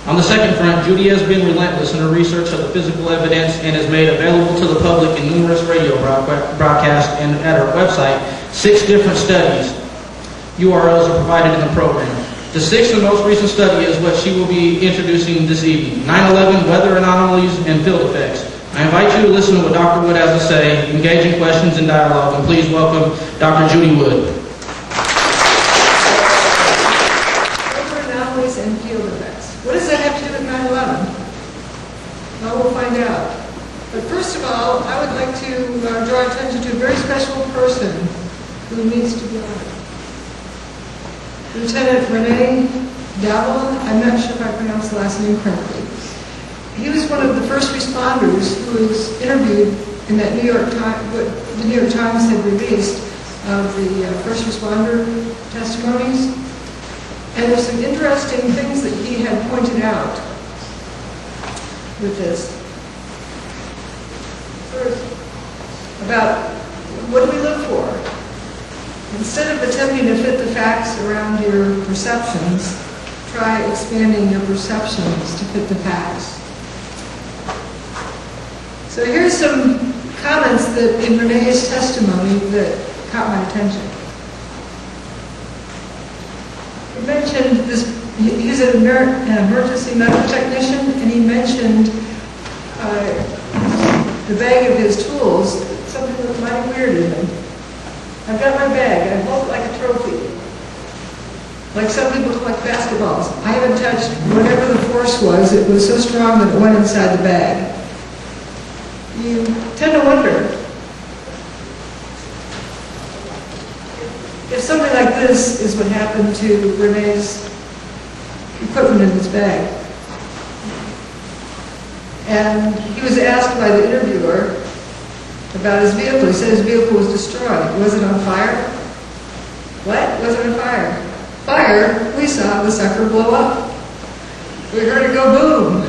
On the second front, Judy has been relentless in her research of the physical evidence and has made available to the public in numerous radio broadcasts and at her website 6 different studies. URLs are provided in the program. The 6th and most recent study is what she will be introducing this evening, 9/11 weather anomalies and field effects. I invite you to listen to what Dr. Wood has to say, engage in questions and dialogue, and please welcome Dr. Judy Wood. Weather anomalies and field effects. What does that have to do with 9/11? Well, we'll find out. But first of all, I would like to draw attention to a very special person who needs to be honored. Lieutenant Renee Dowell, I'm not sure if I pronounced the last name correctly. He was one of the first responders who was interviewed in that New York Times, what the New York Times had released of the first responder testimonies. And there's some interesting things that he had pointed out with this. First, about what do we look for? Instead of attempting to fit the facts around your perceptions, try expanding your perceptions to fit the facts. So here's some comments that in Renee's testimony that caught my attention. He mentioned this, he's an emergency medical technician, and he mentioned the bag of his tools, something that was mighty weird to me. I've got my bag, and I hold it like a trophy. Like some people collect basketballs. I haven't touched whatever the force was. It was so strong that it went inside the bag. You tend to wonder if something like this is what happened to Renee's equipment in his bag. And he was asked by the interviewer about his vehicle. He said his vehicle was destroyed. Was it on fire? What? Was it on fire? Fire? We saw the sucker blow up. We heard it go boom.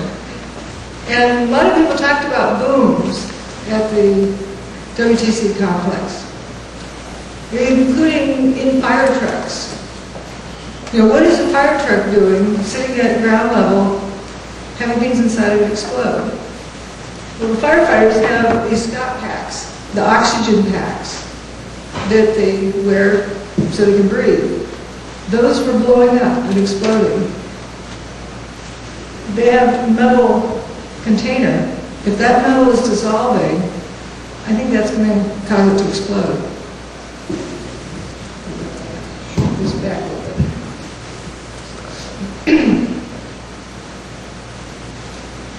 And a lot of people talked about booms at the WTC complex, including in fire trucks. You know, what is a fire truck doing sitting at ground level, having things inside of it explode? Well, the firefighters have these Scott packs, the oxygen packs that they wear so they can breathe. Those were blowing up and exploding. They have a metal container. If that metal is dissolving, I think that's going to cause it to explode. This back a little bit.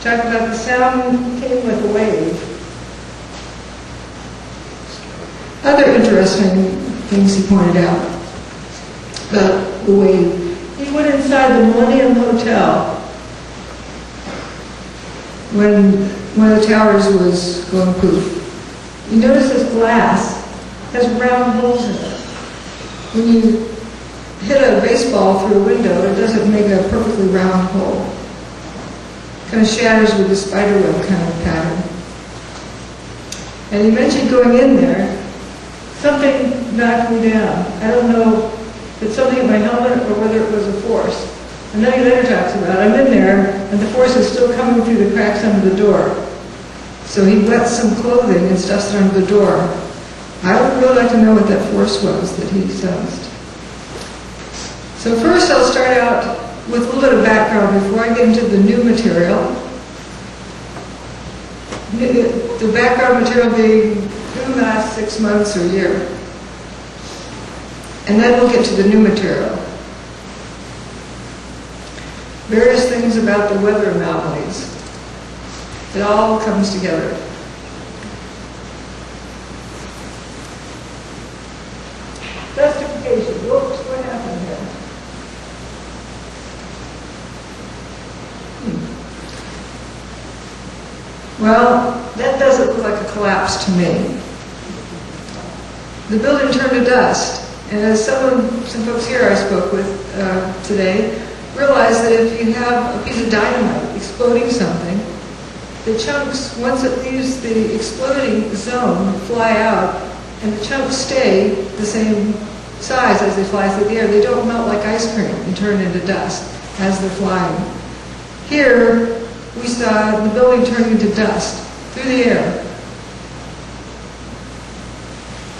Talk about the sound came with a wave. Other interesting things he pointed out about the wave. He went inside the Millennium Hotel when one of the towers was going poof. You notice this glass has round holes in it. When you hit a baseball through a window, it doesn't make a perfectly round hole. It kind of shatters with the spider web kind of pattern. And he mentioned going in there, something knocked me down. I don't know if it's something in my helmet or whether it was a force. And then he later talks about it. I'm in there, and the force is still coming through the cracks under the door. So he wets some clothing and stuffs it under the door. I would really like to know what that force was that he sensed. So first I'll start out with a little bit of background before I get into the new material. The background material being in the last 6 months or a year. And then we'll get to the new material. Various things about the weather anomalies. It all comes together. Justification. Whoops, what happened here? Well, that doesn't look like a collapse to me. The building turned to dust. And as some folks here I spoke with today realized that if you have a piece of dynamite exploding something, the chunks, once it leaves the exploding zone, fly out, and the chunks stay the same size as they fly through the air. They don't melt like ice cream and turn into dust as they're flying. Here, we saw the building turning into dust through the air.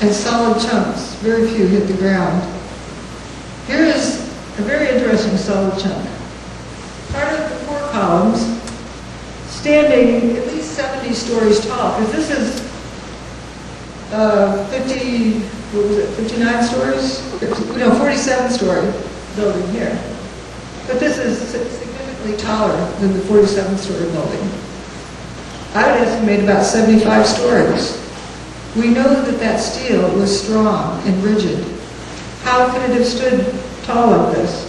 And solid chunks, very few hit the ground. Here is a very interesting solid chunk. Part of the four columns, standing at least 70 stories tall, because this is 59 stories? No, 47-story building here. But this is significantly taller than the 47-story building. I would estimate about 75 stories. We know that that steel was strong and rigid. How could it have stood tall like this?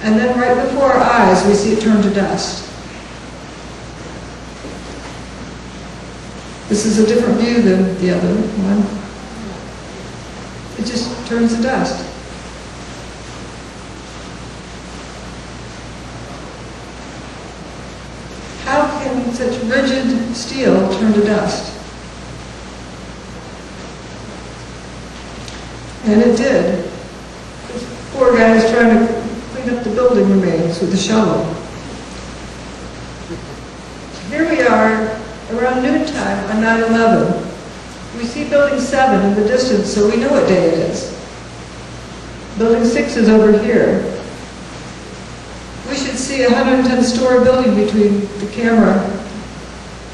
And then right before our eyes, we see it turn to dust. This is a different view than the other one. It just turns to dust. How can such rigid steel turn to dust? And it did. This poor guy is trying to clean up the building remains with a shovel. Here we are around noontime on 9/11. We see building 7 in the distance, so we know what day it is. Building 6 is over here. We should see a 110-story building between the camera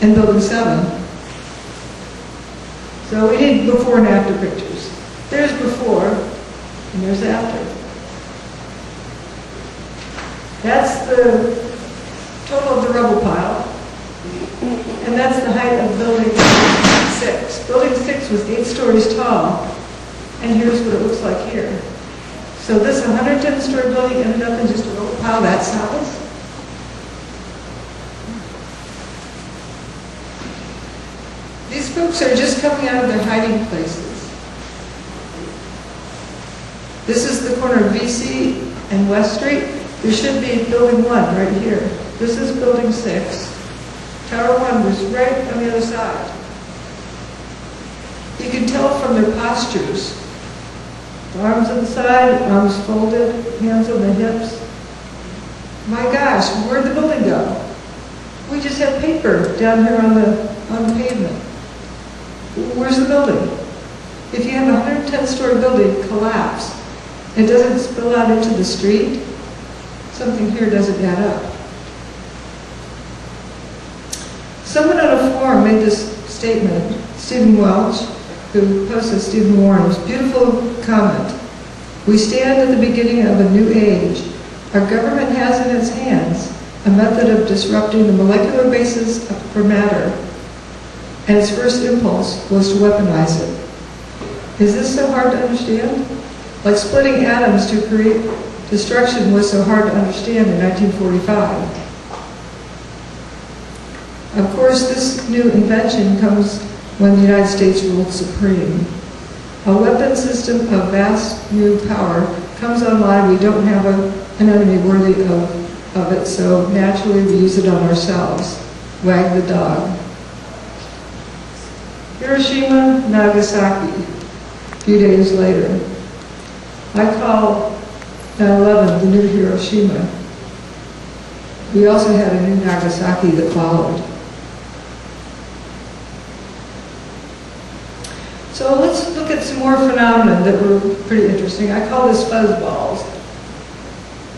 and building 7. So we need before and after pictures. There's before, and there's after. That's the total of the rubble pile. And that's the height of building 6. Building 6 was 8 stories tall, and here's what it looks like here. So this 110-story building ended up in just a rubble pile that size. These folks are just coming out of their hiding places. This is the corner of VC and West Street. There should be building 1 right here. This is building 6. Tower 1 was right on the other side. You can tell from their postures. Arms on the side, arms folded, hands on the hips. My gosh, where'd the building go? We just have paper down here on the pavement. Where's the building? If you have a 110-story building collapse, it doesn't spill out into the street, something here doesn't add up. Someone on a forum made this statement, Stephen Welch, who posted Stephen Warren's beautiful comment. We stand at the beginning of a new age. Our government has in its hands a method of disrupting the molecular basis for matter, and its first impulse was to weaponize it. Is this so hard to understand? Like splitting atoms to create destruction was so hard to understand in 1945. Of course, this new invention comes when the United States ruled supreme. A weapon system of vast new power comes online. We don't have an enemy worthy of it, so naturally we use it on ourselves. Wag the dog. Hiroshima, Nagasaki, a few days later. I call 9/11 the new Hiroshima. We also had a new Nagasaki that followed. So let's look at some more phenomena that were pretty interesting. I call this fuzzballs.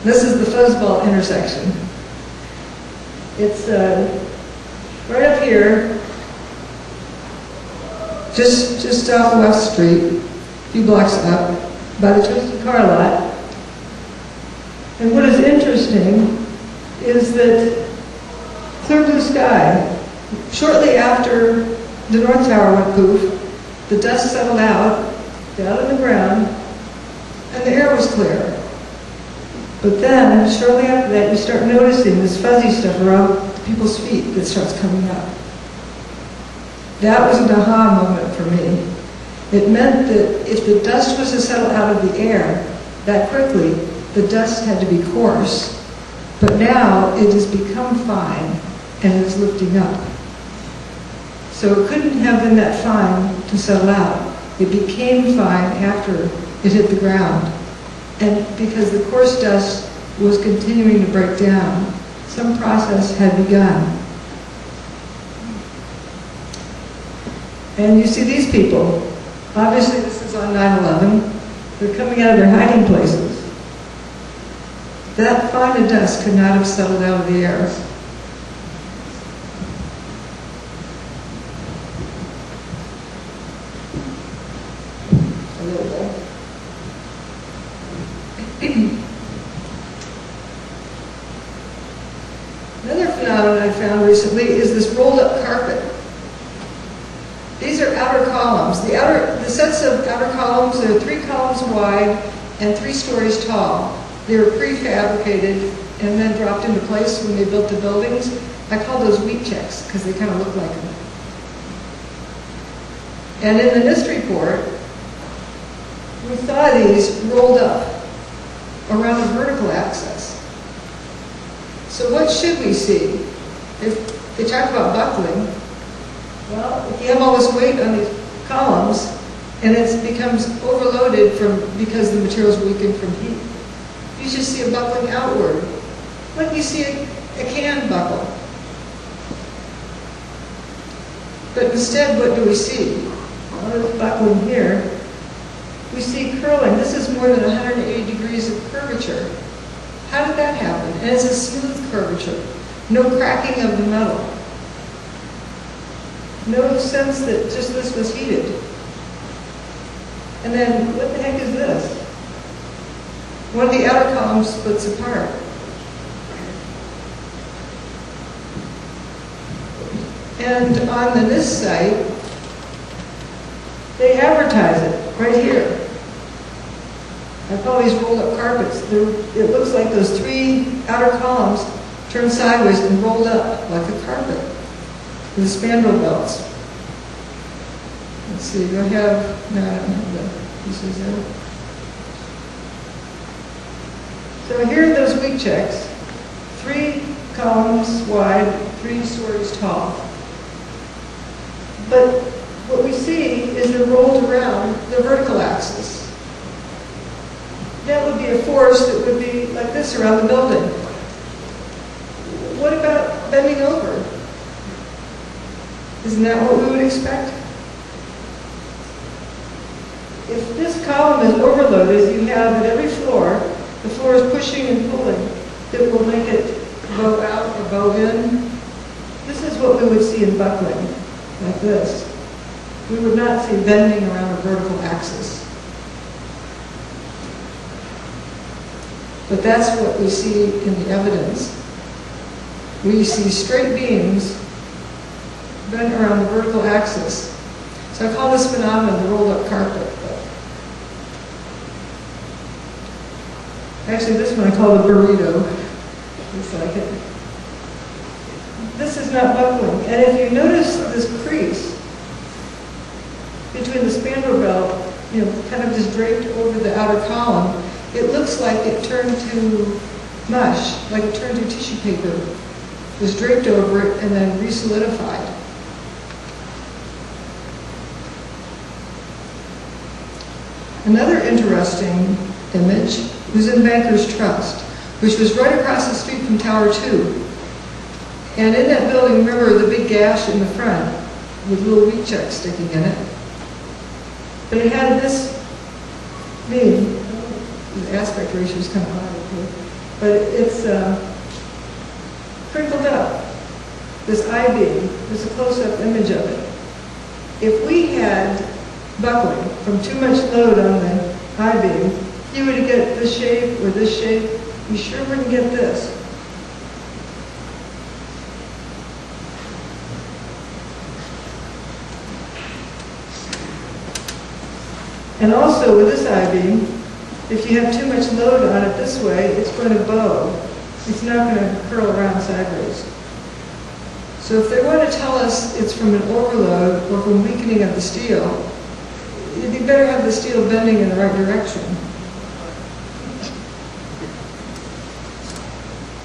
This is the fuzzball intersection. It's right up here, just off West Street, a few blocks up, by the Twisted Car Lot. And what is interesting is that clear blue sky, shortly after the North Tower went poof, the dust settled out, down on the ground, and the air was clear. But then, shortly after that, you start noticing this fuzzy stuff around people's feet that starts coming up. That was an aha moment for me. It meant that if the dust was to settle out of the air that quickly, the dust had to be coarse. But now it has become fine and is lifting up. So it couldn't have been that fine to settle out. It became fine after it hit the ground. And because the coarse dust was continuing to break down, some process had begun. And you see these people. Obviously, this is on 9/11. They're coming out of their hiding places. That fine dust could not have settled out of the air. A little bit. Another phenomenon I found recently is this rolled-up carpet. These are outer columns. The sets of outer columns are 3 columns wide and 3 stories tall. They were prefabricated and then dropped into place when they built the buildings. I call those wheat checks because they kind of look like them. And in the NIST report, we saw these rolled up around the vertical axis. So what should we see? If they talk about buckling, well, if you have all this weight on these columns and it becomes overloaded because the material's weakened from heat, you should see a buckling outward. Like you see a can buckle. But instead, what do we see? Well, there's buckling here. We see curling. This is more than 180 degrees of curvature. How did that happen? And it's a smooth curvature. No cracking of the metal. No sense that just this was heated. And then, what the heck is this? One of the outer columns splits apart. And on the NIST site, they advertise it right here. I call these rolled up carpets. It looks like those 3 outer columns turned sideways and rolled up like a carpet with spandrel belts. Let's see, do I have, no, I don't have the pieces there. So here are those wheat checks, 3 columns wide, 3 stories tall. But what we see is they're rolled around the vertical axis. That would be a force that would be like this around the building. What about bending over? Isn't that what we would expect? If this column is overloaded, you have at every floor, the floor is pushing and pulling that will make it bow out or bow in. This is what we would see in buckling, like this. We would not see bending around a vertical axis. But that's what we see in the evidence. We see straight beams bent around the vertical axis. So I call this phenomenon the rolled-up carpet. Actually, this one I call the burrito. Looks like it. This is not buckling. And if you notice this crease between the spandrel belt, kind of just draped over the outer column, it looks like it turned to mush, like it turned to tissue paper. It was draped over it and then re-solidified. Another interesting image was in Bankers Trust, which was right across the street from Tower 2. And in that building, remember the big gash in the front with little wheat checks sticking in it. But it had this beam. The aspect ratio is kind of high, but it's crinkled up. This I-beam, there's a close-up image of it. If we had buckling from too much load on the I-beam, you would get this shape or this shape. You sure wouldn't get this. And also with this I-beam, if you have too much load on it this way, it's going to bow. It's not going to curl around sideways. So if they want to tell us it's from an overload or from weakening of the steel, it'd be better have the steel bending in the right direction.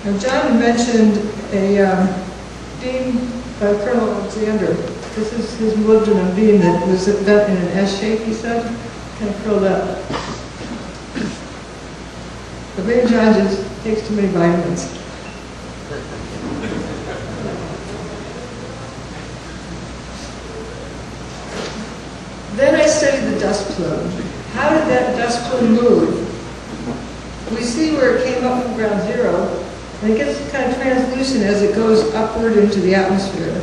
Now John mentioned a beam by Colonel Alexander. This is his molybdenum beam that was bent in an S shape, he said, kind of curled up. But maybe John just takes too many vitamins. Then I studied the dust plume. How did that dust plume move? We see where it came up from ground zero, and it gets kind of translucent as it goes upward into the atmosphere.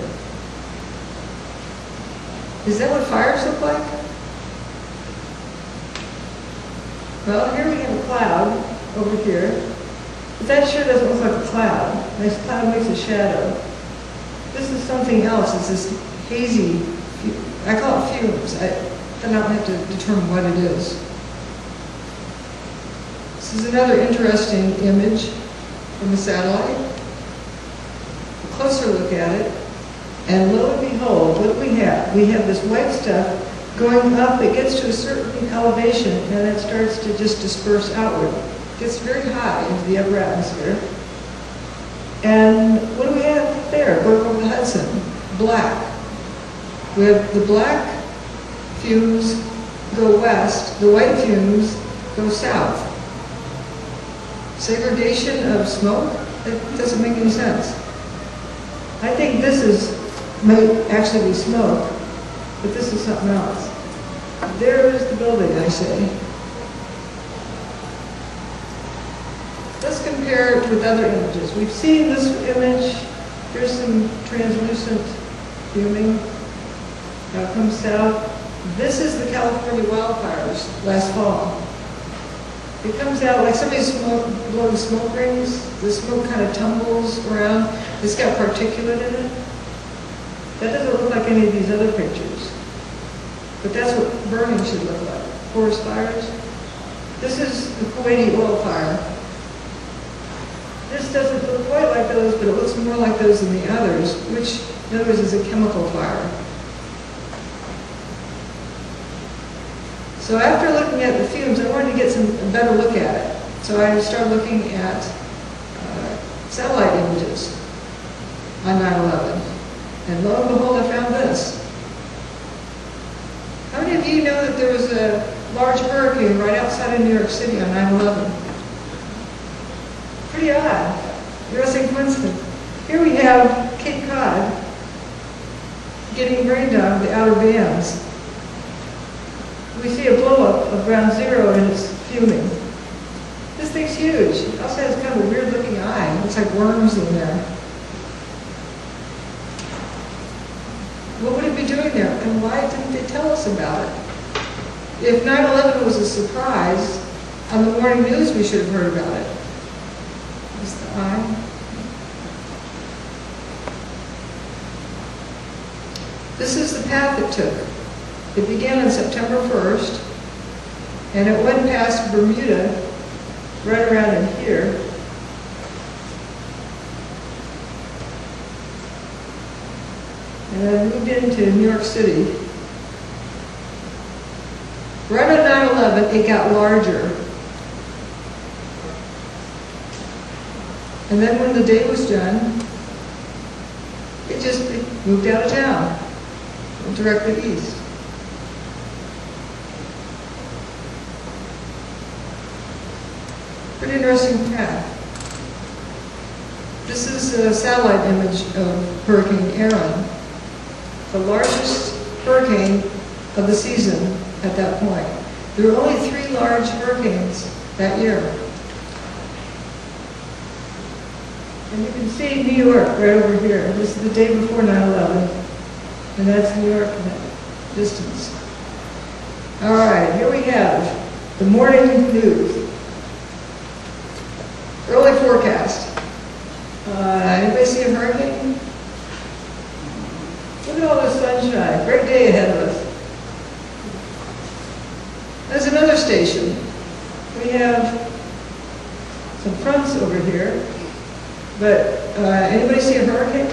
Is that what fires look like? Well, here we have a cloud over here, but that sure doesn't look like a cloud. This cloud makes a shadow. This is something else. It's this hazy, I call it fumes. I don't have to determine what it is. This is another interesting image from a satellite. A closer look at it, and lo and behold, what do we have? We have this white stuff going up. It gets to a certain elevation, and it starts to just disperse outward. It gets very high into the upper atmosphere. And what do we have there? Going over the Hudson, black. We have the black fumes go west, the white fumes go south. Segregation of smoke? That doesn't make any sense. I think might actually be smoke, but this is something else. There is the building, I say. Let's compare it with other images. We've seen this image. Here's some translucent fuming. Now it comes south. This is the California wildfires last fall. It comes out like somebody's blowing smoke rings. The smoke kind of tumbles around. It's got particulate in it. That doesn't look like any of these other pictures. But that's what burning should look like. Forest fires. This is the Kuwaiti oil fire. This doesn't look quite like those, but it looks more like those than the others, which, in other words, is a chemical fire. So after looking at the fumes, I wanted to get a better look at it. So I started looking at satellite images on 9/11. And lo and behold, I found this. How many of you know that there was a large hurricane right outside of New York City on 9/11? Pretty odd. Interesting coincidence. Here we have Cape Cod getting rained on with the outer bands. We see a blow-up of ground zero and it's fuming. This thing's huge. It also has kind of a weird-looking eye. It looks like worms in there. What would it be doing there? And why didn't they tell us about it? If 9/11 was a surprise, on the morning news we should have heard about it. Is the eye? This is the path it took. It began on September 1st, and it went past Bermuda, right around in here. And then moved into New York City. Right on 9/11, it got larger. And then when the day was done, it moved out of town, went directly east. Pretty interesting path. This is a satellite image of Hurricane Aaron, the largest hurricane of the season at that point. There were only 3 large hurricanes that year. And you can see New York right over here. This is the day before 9/11, and that's New York in that distance. All right, here we have the morning news. Early forecast. Anybody see a hurricane? Look at all this sunshine. Great day ahead of us. There's another station. We have some fronts over here. But anybody see a hurricane?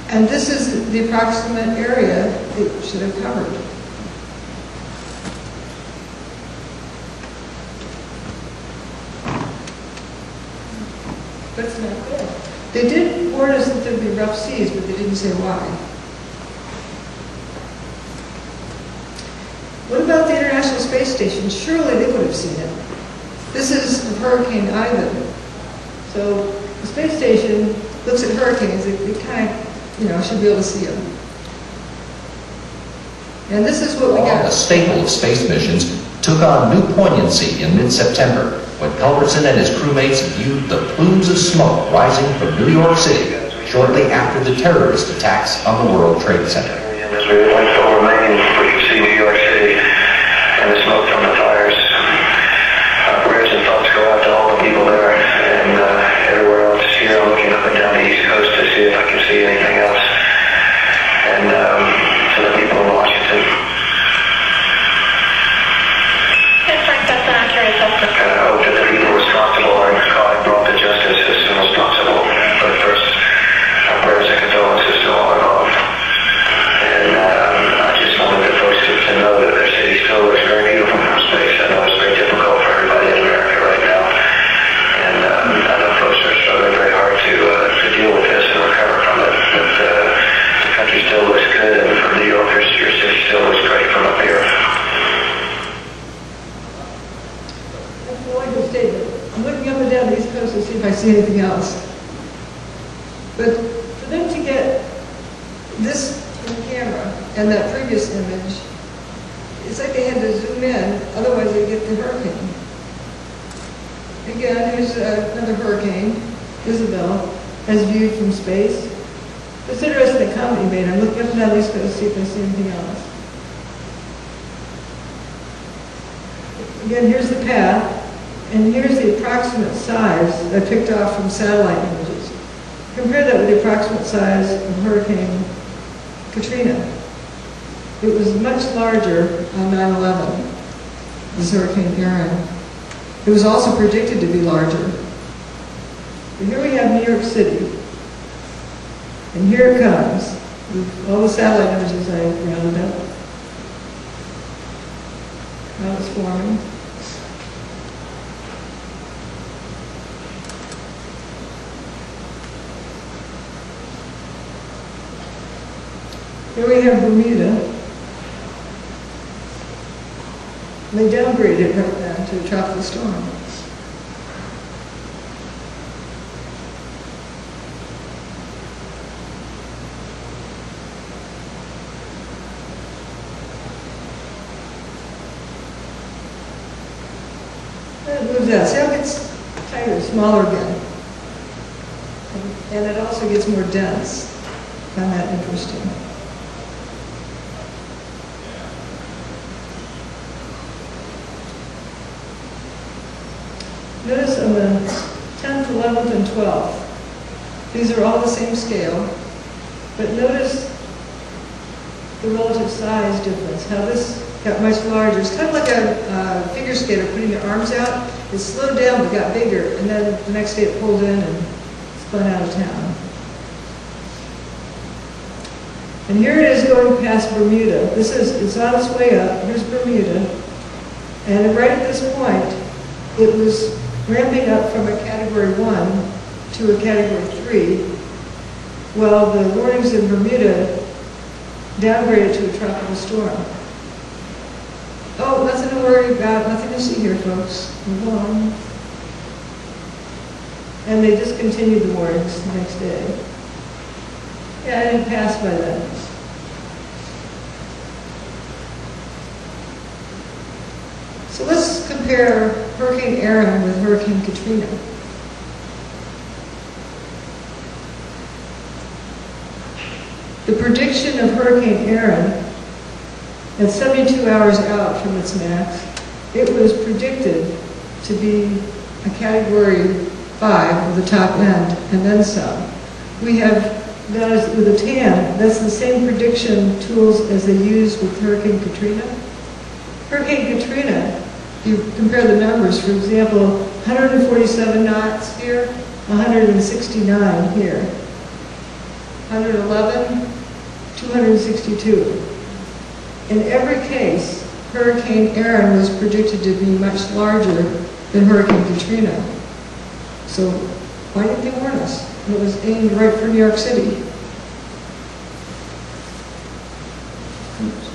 And this is the approximate area it should have covered. That's not good. They did warn us that there'd be rough seas, but they didn't say why. What about the International Space Station? Surely they would have seen it. This is Hurricane Ivan. So the space station looks at hurricanes. It kind of, should be able to see them. And this is what we A got. staple of space missions took on new poignancy in mid-September when Culbertson and his crewmates viewed the plumes of smoke rising from New York City shortly after the terrorist attacks on the World Trade Center. As we went over Maine, we could see New York City and the smoke from the fires. Our prayers and thoughts go out to all the people there and everywhere else. Here I'm looking up and down the East Coast to see if I can see anything else. And to the people in Washington. Yes, Frank, that's an accurate assessment. And I hope that the people responsible are brought to justice as soon as possible. But first, our prayers and condolences to all involved. And I just wanted the folks to know that their city still looks very beautiful from space. I know it's very difficult for everybody in America right now. And I know folks are struggling very hard to deal with this and recover from it. But the country still looks good, and for New Yorkers, your city still looks great from up here. That's the like statement. I'm looking up and down the East Coast to see if I see anything else. But for them to get this in camera and that previous image, it's like they had to zoom in, otherwise they get the hurricane. Again, here's another hurricane, Isabel, as viewed from space. It's interesting the comment you made. I'm looking up and down the East Coast to see if I see anything else. Again, here's the path, and here's the approximate size I picked off from satellite images. Compare that with the approximate size of Hurricane Katrina. It was much larger on 9/11, this Hurricane Erin. It was also predicted to be larger. But here we have New York City. And here it comes, with all the satellite images I rounded up. Now it's forming. Here we have Bermuda. They downgraded it right now to a tropical storm. It moves out. See how it gets tighter, smaller again. And it also gets more dense. I find that interesting. Notice on the 10th, 11th, and 12th, these are all the same scale, but notice the relative size difference, how this got much larger. It's kind of like a figure skater putting their arms out. It slowed down but got bigger, and then the next day it pulled in and spun out of town. And here it is going past Bermuda. It's on its way up. Here's Bermuda. And right at this point, it was ramping up from a Category 1 to a Category 3, while the warnings in Bermuda downgraded to a tropical storm. Oh, nothing to worry about, nothing to see here, folks. Move on. And they discontinued the warnings the next day. Yeah, it had passed by then. So let's compare Hurricane Erin with Hurricane Katrina. The prediction of Hurricane Erin at 72 hours out from its max, it was predicted to be a Category 5 with the top end, and then some. We have, that is with a tan, that's the same prediction tools as they used with Hurricane Katrina. Hurricane Katrina, if you compare the numbers, for example, 147 knots here, 169 here, 111, 262. In every case, Hurricane Erin was predicted to be much larger than Hurricane Katrina. So why didn't they warn us? It was aimed right for New York City. Oops.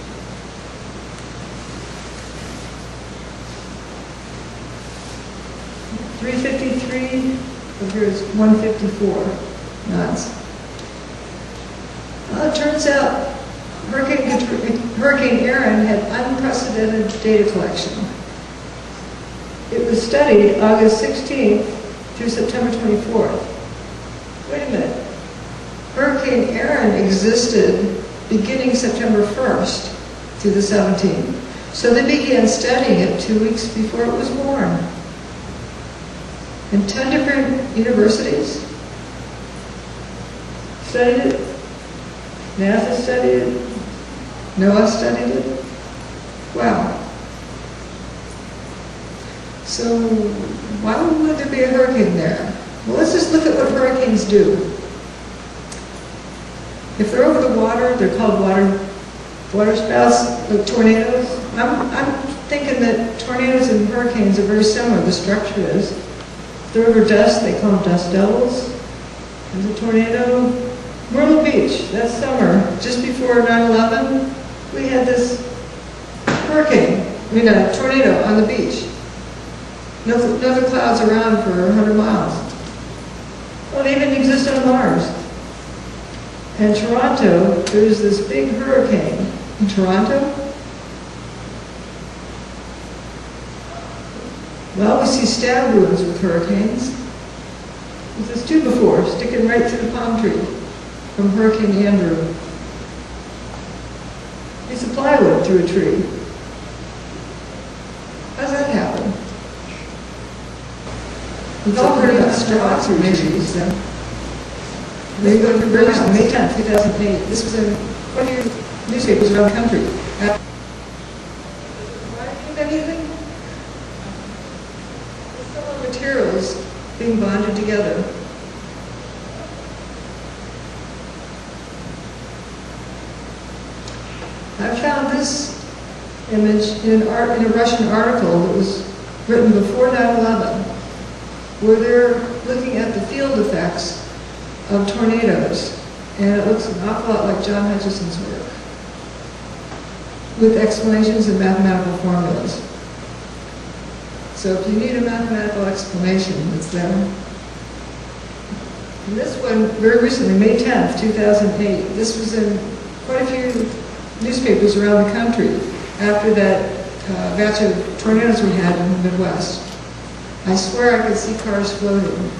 $353, here's 154 knots. Well, it turns out Hurricane Hurricane Aaron had unprecedented data collection. It was studied August 16th through September 24th. Wait a minute. Hurricane Aaron existed beginning September 1st through the 17th. So they began studying it 2 weeks before it was born. And 10 different universities studied it. NASA studied it. NOAA studied it. Wow. So why would there be a hurricane there? Well, let's just look at what hurricanes do. If they're over the water, they're called water spouts, like tornadoes. I'm thinking that tornadoes and hurricanes are very similar, the structure is. If they're over dust, they call them dust devils. There's a tornado. Myrtle Beach, that summer, just before 9/11, we had this a tornado on the beach. No other clouds around for 100 miles. Well, it even exists on Mars. In Toronto, there's this big hurricane. In Toronto? Well, we see stab wounds with hurricanes. There's this two before, sticking right through the palm tree from Hurricane Andrew. Piece of plywood through a tree. How's that happen? We've all heard about straw through trees. There you go, very recently, May 10th, 2008. This was in one of your newspapers around the country. Why do anything? There's some materials being bonded together. I found this image in a Russian article that was written before 9/11, where they're looking at the field effects of tornadoes, and it looks an awful lot like John Hutchison's work, with explanations and mathematical formulas. So if you need a mathematical explanation, it's there. And this one, very recently, May 10th, 2008, this was in quite a few newspapers around the country after that batch of tornadoes we had in the Midwest. I swear I could see cars floating.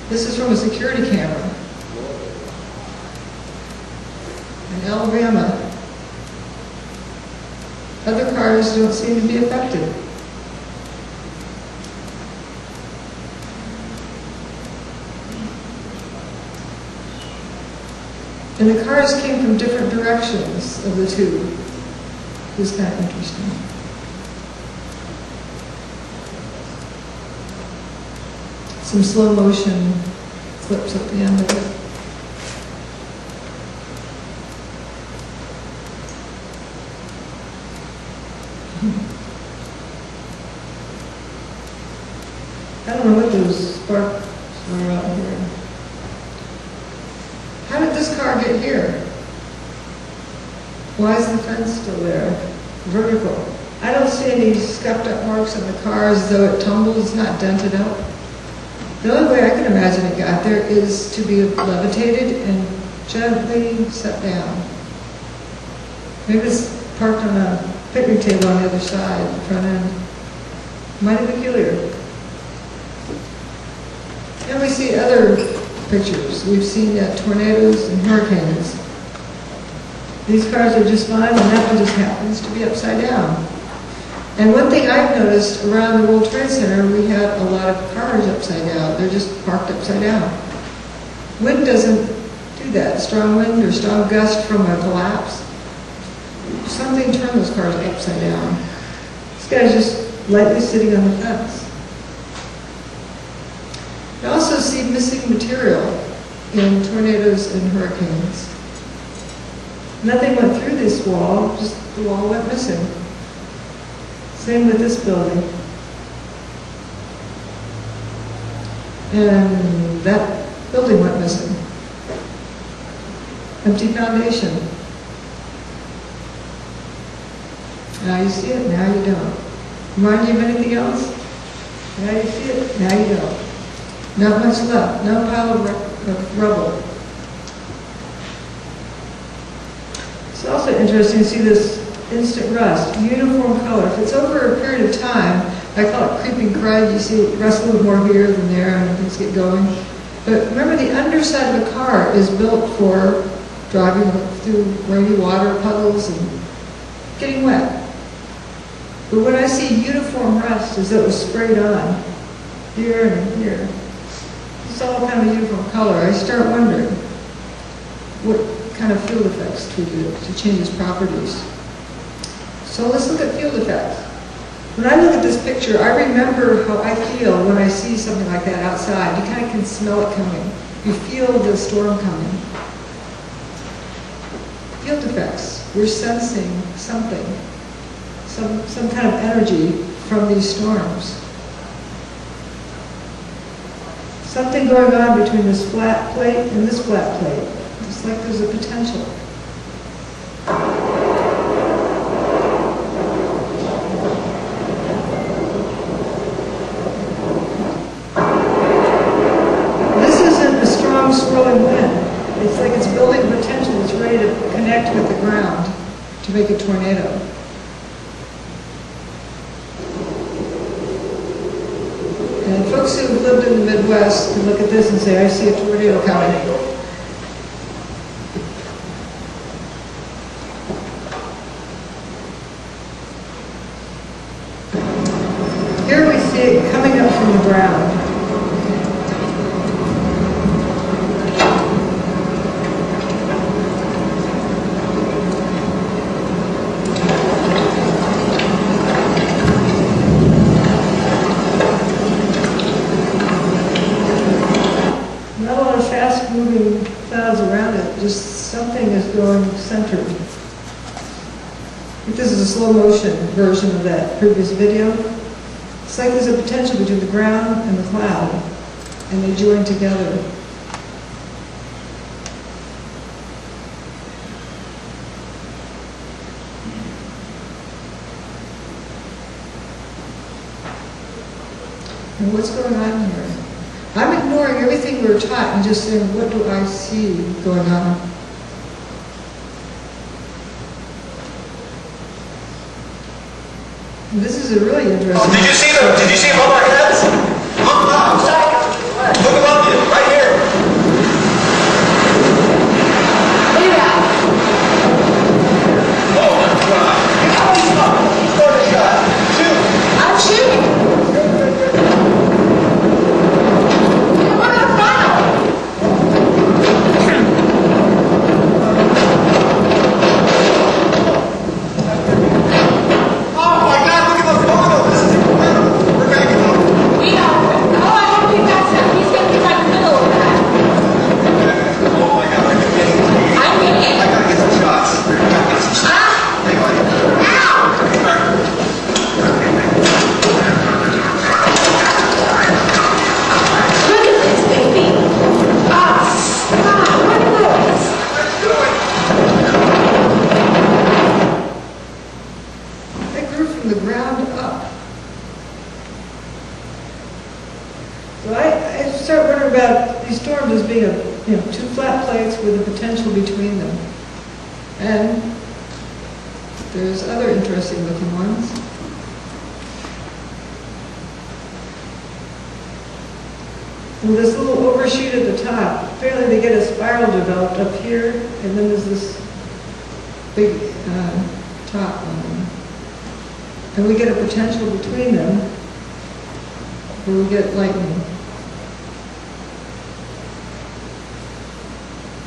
This is from a security camera in Alabama. Other cars don't seem to be affected. And the cars came from different directions of the two. It was kind of interesting. Some slow motion clips at the end of it. I don't know what those sparks are out here. How did this car get here? Why is the fence still there? Vertical. I don't see any scuffed up marks on the car as though it tumbled, it's not dented up. The only way I can imagine it got there is to be levitated and gently set down. Maybe it's parked on a picnic table on the other side, the front end. Mighty peculiar. And we see other pictures. We've seen tornadoes and hurricanes. These cars are just fine, and that one just happens to be upside down. And one thing I've noticed around the World Trade Center, we have a lot of cars upside down. They're just parked upside down. Wind doesn't do that. Strong wind or strong gust from a collapse. Something turned those cars upside down. This guy's just lightly sitting on the fence. I also see missing material in tornadoes and hurricanes. Nothing went through this wall, just the wall went missing. Same with this building. And that building went missing. Empty foundation. Now you see it, now you don't. Remind you of anything else? Now you see it, now you don't. Not much left, no pile of rubble. It's also interesting to see this instant rust, uniform color. If it's over a period of time, I call it creeping crud. You see it rust a little more here than there and things get going. But remember, the underside of a car is built for driving through rainy water puddles and getting wet. But when I see uniform rust as it was sprayed on, here and here, it's all kind of uniform color, I start wondering what kind of field effects to do to change its properties. So let's look at field effects. When I look at this picture, I remember how I feel when I see something like that outside. You kind of can smell it coming. You feel the storm coming. Field effects. We're sensing something, some kind of energy from these storms. Something going on between this flat plate and this flat plate. It's like there's a potential. This isn't a strong swirling wind. It's like it's building potential. It's ready to connect with the ground to make a tornado. And folks who have lived in the Midwest can look at this and say, I see a tornado coming. Here we see it coming up from the ground. Not a lot of fast-moving clouds around it, just something is going centered. I think this is a slow motion version of that previous video. It's like there's a potential between the ground and the cloud, and they join together. And what's going on here? I'm ignoring everything we were taught and just saying, what do I see going on? And this is a really interesting... Did you see above our heads? Look up. Look above you, right here. Oh my God. Start a shot. Shoot. I'm shooting. What a funnel. Oh my God, look at the photo. This is incredible. We're back in the... We are. Oh, I hope he got some. He's going to be right in the middle of that. Oh my God, I'm getting it. I'm getting it. I gotta get some shots. I gotta get some shots. Hang on. Look at this, baby. Ah, look at this. Let's do it. They grew from the ground up. So I start wondering about these storms as being two flat plates with a potential between them. And there's other interesting looking ones. And this little overshoot at the top, apparently they get a spiral developed up here, and then there's this big top one. And we get a potential between them where we get lightning.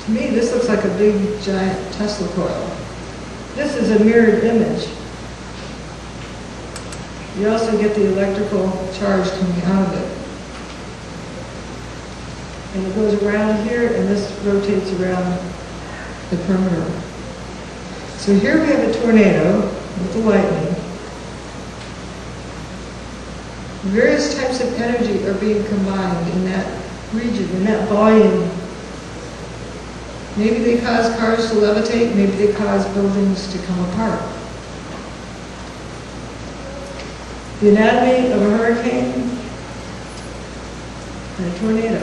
To me, this looks like a big, giant Tesla coil. This is a mirrored image. You also get the electrical charge coming out of it. And it goes around here, and this rotates around the perimeter. So here we have a tornado with the lightning. Various types of energy are being combined in that region, in that volume. Maybe they cause cars to levitate, maybe they cause buildings to come apart. The anatomy of a hurricane and a tornado.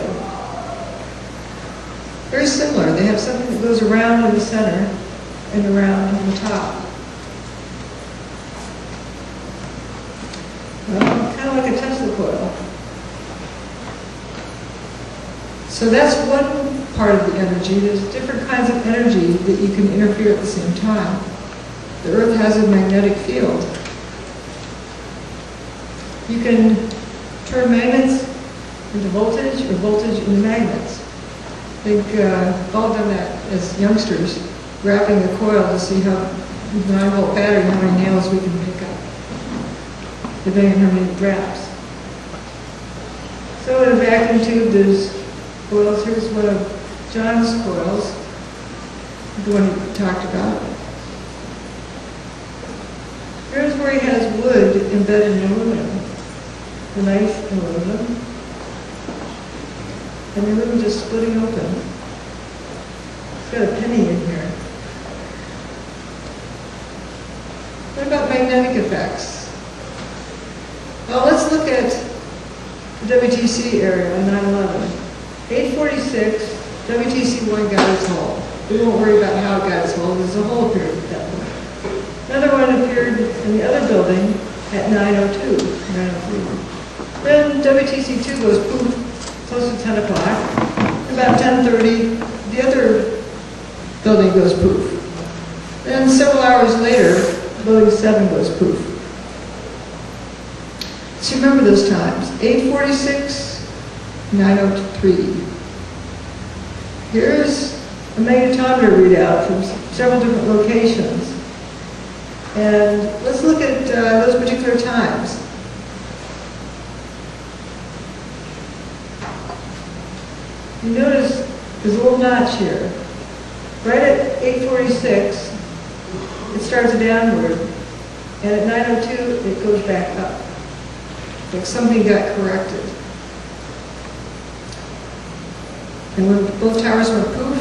Very similar. They have something that goes around in the center, and around on the top. Well, kind of like a Tesla coil. So that's one part of the energy. There's different kinds of energy that you can interfere at the same time. The Earth has a magnetic field. You can turn magnets into voltage or voltage into magnets. I think we've all done that as youngsters, wrapping the coil to see how, with a 9-volt battery, how many nails we can pick up, depending on how many it wraps. So in a vacuum tube, there's coils. Here's one of John's coils, the one he talked about. Here's where he has wood embedded in aluminum, the nice aluminum, and the aluminum just splitting open. It's got a penny in here. What about magnetic effects? Well, let's look at the WTC area on 9/11. 846, WTC-1 got its hole. We won't worry about how it got its hole. There's a hole appeared at that point. Another one appeared in the other building at 9:02, 9:03. Then WTC-2 goes poof, close to 10 o'clock. About 10:30, the other building goes poof. Then several hours later, building 7 goes poof. So remember those times, 8:46, 9:03. Here's a magnetometer readout from several different locations. And let's look at those particular times. You notice there's a little notch here. Right at 8:46, it starts downward, and at 9:02, it goes back up. Like something got corrected. And when both towers went poof,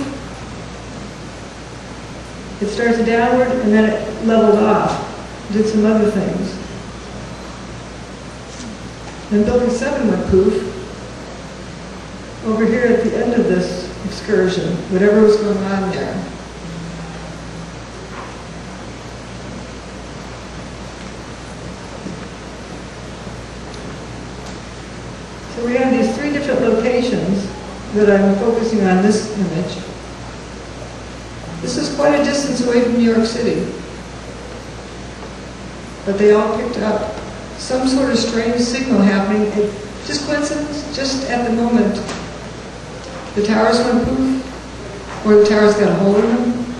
it starts downward and then it leveled off, did some other things. Then building 7 went poof. Over here at the end of this excursion, whatever was going on there. So we have these 3 different locations that I'm focusing on this image. This is quite a distance away from New York City. But they all picked up some sort of strange signal happening. It, just coincidence, just at the moment the towers went poof, or the towers got a hole in them.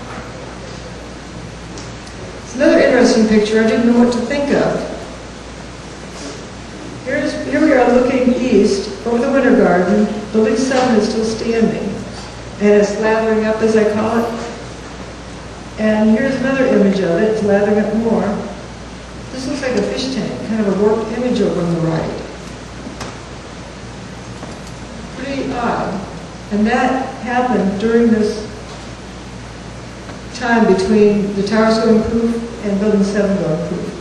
It's another interesting picture. I didn't know what to think of. Here we are looking east over the Winter Garden. Building 7 is still standing, and it's lathering up, as I call it. And here's another image of it. It's lathering up more. This looks like a fish tank, kind of a warped image over on the right. Pretty odd. And that happened during this time between the towers going poof and building 7 going poof.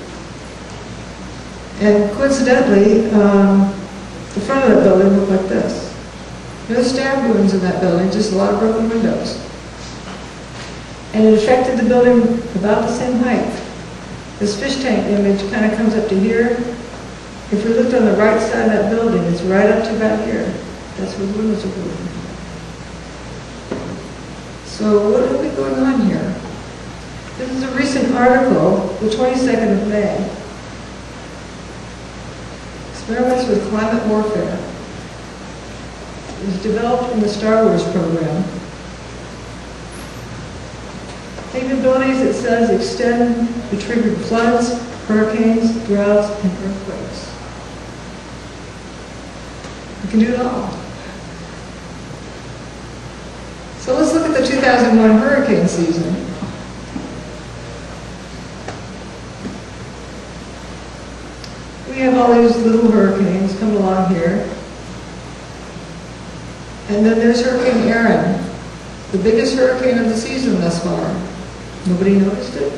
And coincidentally, the front of that building looked like this. No stab wounds in that building, just a lot of broken windows. And it affected the building about the same height. This fish tank image kind of comes up to here. If we looked on the right side of that building, it's right up to about here. That's where the windows are broken. So what is going on here? This is a recent article, the 22nd of May. Experiments with climate warfare. It was developed in the Star Wars program. Capabilities, it says, extend to trigger floods, hurricanes, droughts, and earthquakes. We can do it all. So let's look at the 2001 hurricane season. We have all these little hurricanes come along here. And then there's Hurricane Erin, the biggest hurricane of the season thus far. Nobody noticed it?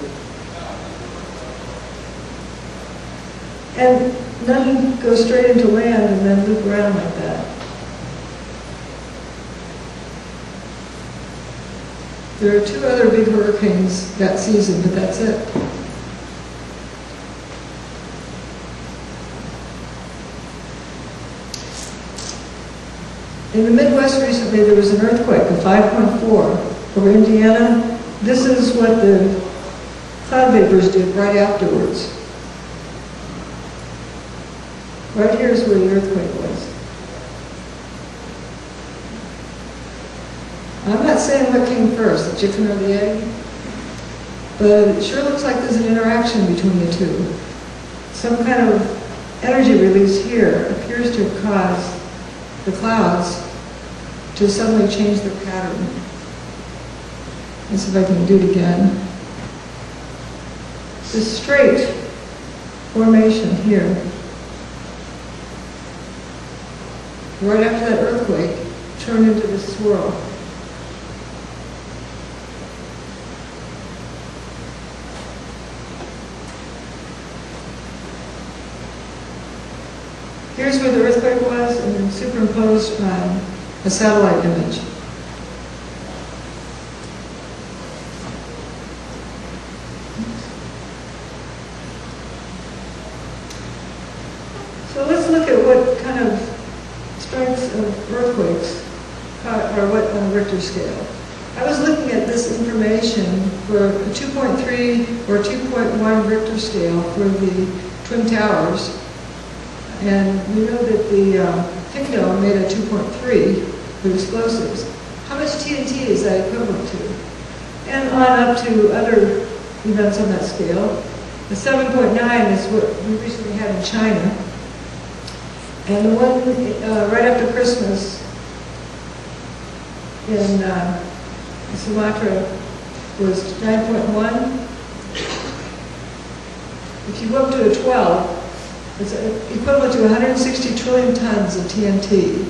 And none go straight into land and then loop around like that. There are 2 other big hurricanes that season, but that's it. In the Midwest recently, there was an earthquake of 5.4 over Indiana. This is what the cloud vapors did right afterwards. Right here is where the earthquake was. I'm not saying what came first, the chicken or the egg, but it sure looks like there's an interaction between the two. Some kind of energy release here appears to have caused the clouds to suddenly change their pattern. Let's see if I can do it again. This straight formation here, right after that earthquake, turned into this swirl. Here's where the earthquake was, and then superimposed on a satellite image. So let's look at what kind of strengths of earthquakes are what on the Richter scale. I was looking at this information for a 2.3 or 2.1 Richter scale for the Twin Towers. And we know that the Pink Dome made a 2.3 for explosives. How much TNT is that equivalent to? And on up to other events on that scale. The 7.9 is what we recently had in China. And the one right after Christmas in Sumatra was 9.1. If you go up to a 12, it's equivalent to 160 trillion tons of TNT,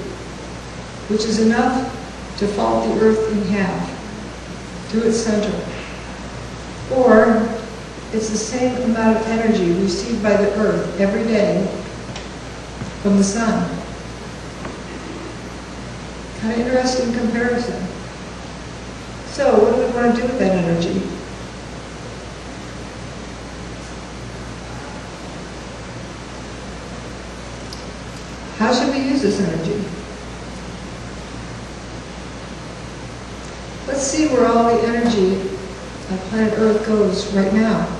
which is enough to fault the Earth in half through its center. Or it's the same amount of energy received by the Earth every day from the sun. Kind of interesting comparison. So what do we want to do with that energy? How should we use this energy? Let's see where all the energy of planet Earth goes right now.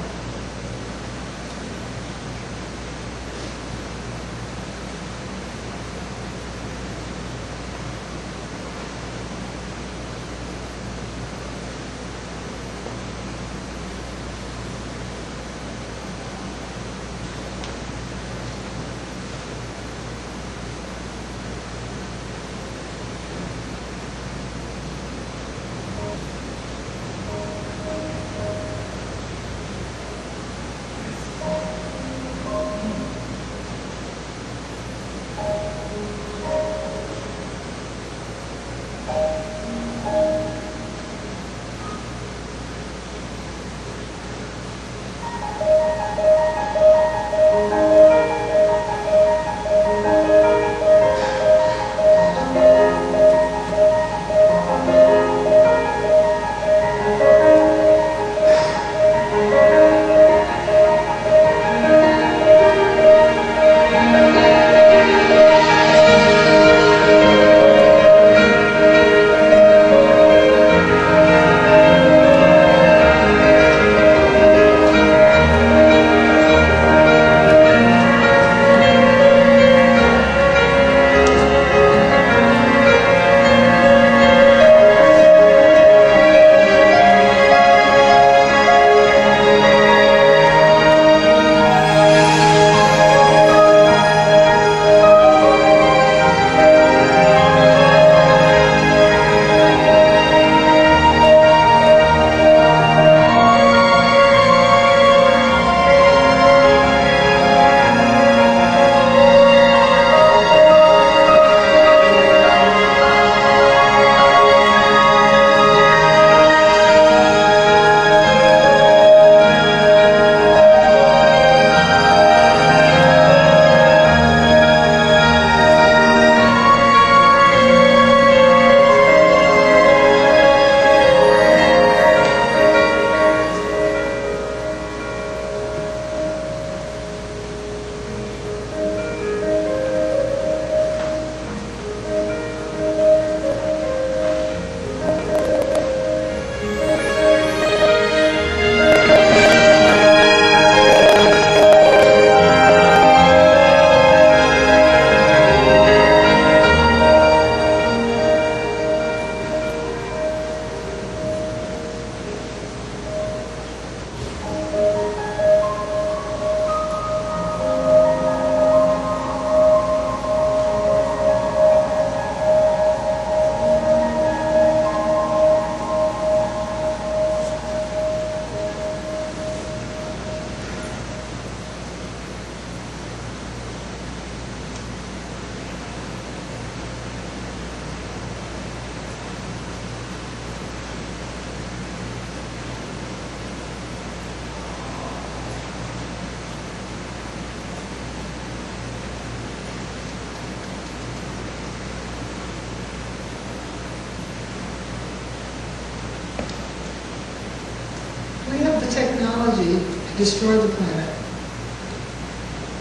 technology to destroy the planet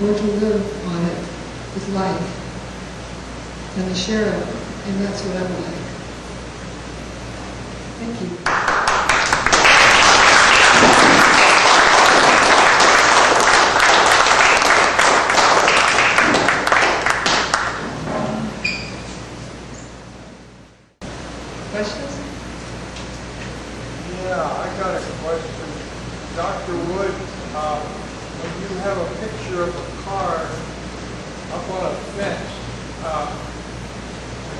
or to live on it with life and to share it. And that's what I would like. Thank you. Questions? Yeah, I got a question. Dr. Wood, when you have a picture of a car up on a fence, are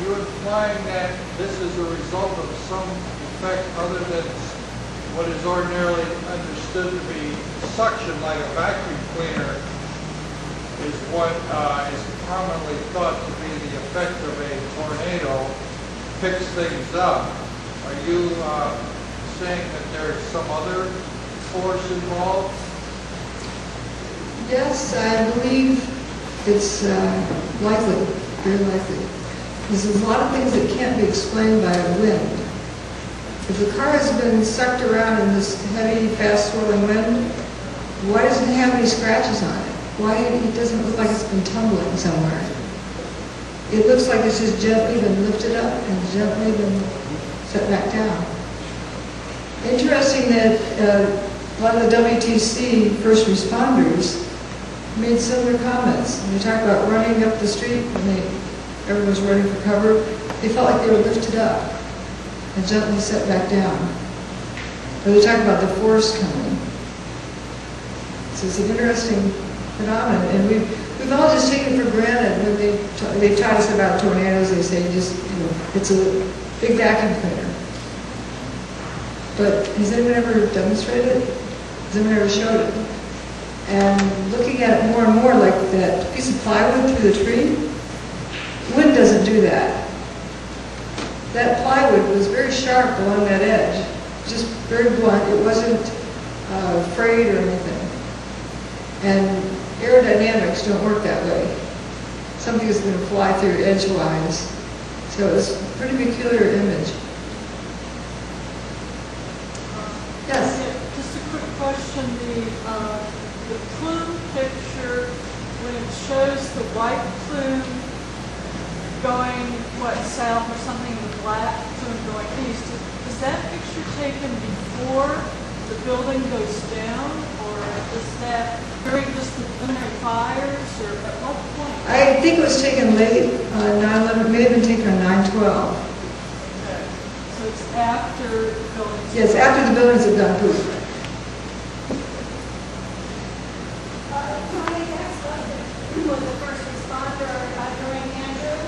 you implying that this is a result of some effect other than what is ordinarily understood to be suction, like a vacuum cleaner, is what is commonly thought to be the effect of a tornado, picks things up? Are you saying that there's some other force involved? Yes, I believe it's likely, very likely. There's a lot of things that can't be explained by wind. If the car has been sucked around in this heavy, fast-swirling wind, why doesn't it have any scratches on it? Why it doesn't look like it's been tumbling somewhere? It looks like it's just gently been lifted up and gently been set back down. Interesting that a lot of the WTC first responders made similar comments. When they talk about running up the street when everyone was running for cover, they felt like they were lifted up and gently set back down. Or they talk about the force coming. So it's an interesting phenomenon, and we've all just taken for granted when they taught us about tornadoes. They say just it's a big vacuum cleaner. But has anyone ever demonstrated it? Has anyone ever showed it? And looking at it more and more, like that piece of plywood through the tree, wind doesn't do that. That plywood was very sharp along that edge, just very blunt. It wasn't frayed or anything. And aerodynamics don't work that way. Something is going to fly through edgewise. So it's a pretty peculiar image. Yes? Just a quick question. The plume picture, when it shows the white plume going, south or something, and the black plume going east, is that picture taken before the building goes down, or is that during just the preliminary fires, or at what point? I think it was taken late on 9/11. It may have been taken on 9/12. Okay. So it's after the buildings. Yes, after the buildings have gone poof. Was the first responder during Andrew,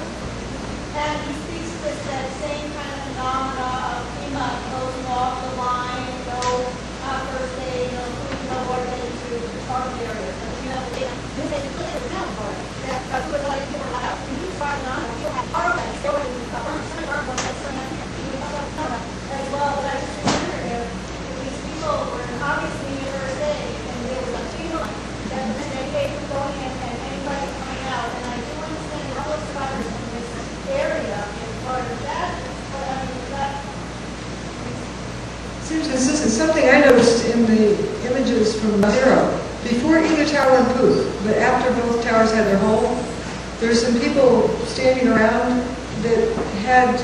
and he speaks to that same kind of phenomena of FEMA closing off the line, no first aid, no water getting to the farm areas. And this is the ground part. That's what like people are like, you start on, you have armaments going as well. But I just wonder if these people were obviously in first aid, and there was a feeling that the medication was going in and anybody coming out. And I do understand the public survivors in this area is part of that, but I mean, that. Seems consistent. Something I noticed in the images from Zero, before either tower went poof, but after both towers had their hole, there's some people standing around that had,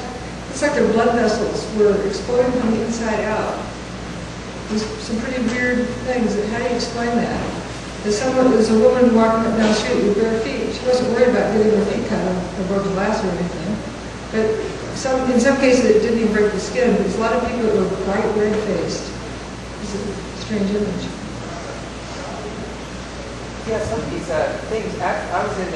it's like their blood vessels were exploding from the inside out. There's some pretty weird things. How do you explain that? There's a woman walking up down the street with bare feet. She wasn't worried about getting her feet cut or broken glass or anything. But in some cases it didn't even break the skin. But there's a lot of people that were bright red-faced. It's a strange image. Yeah, some of these things, I was in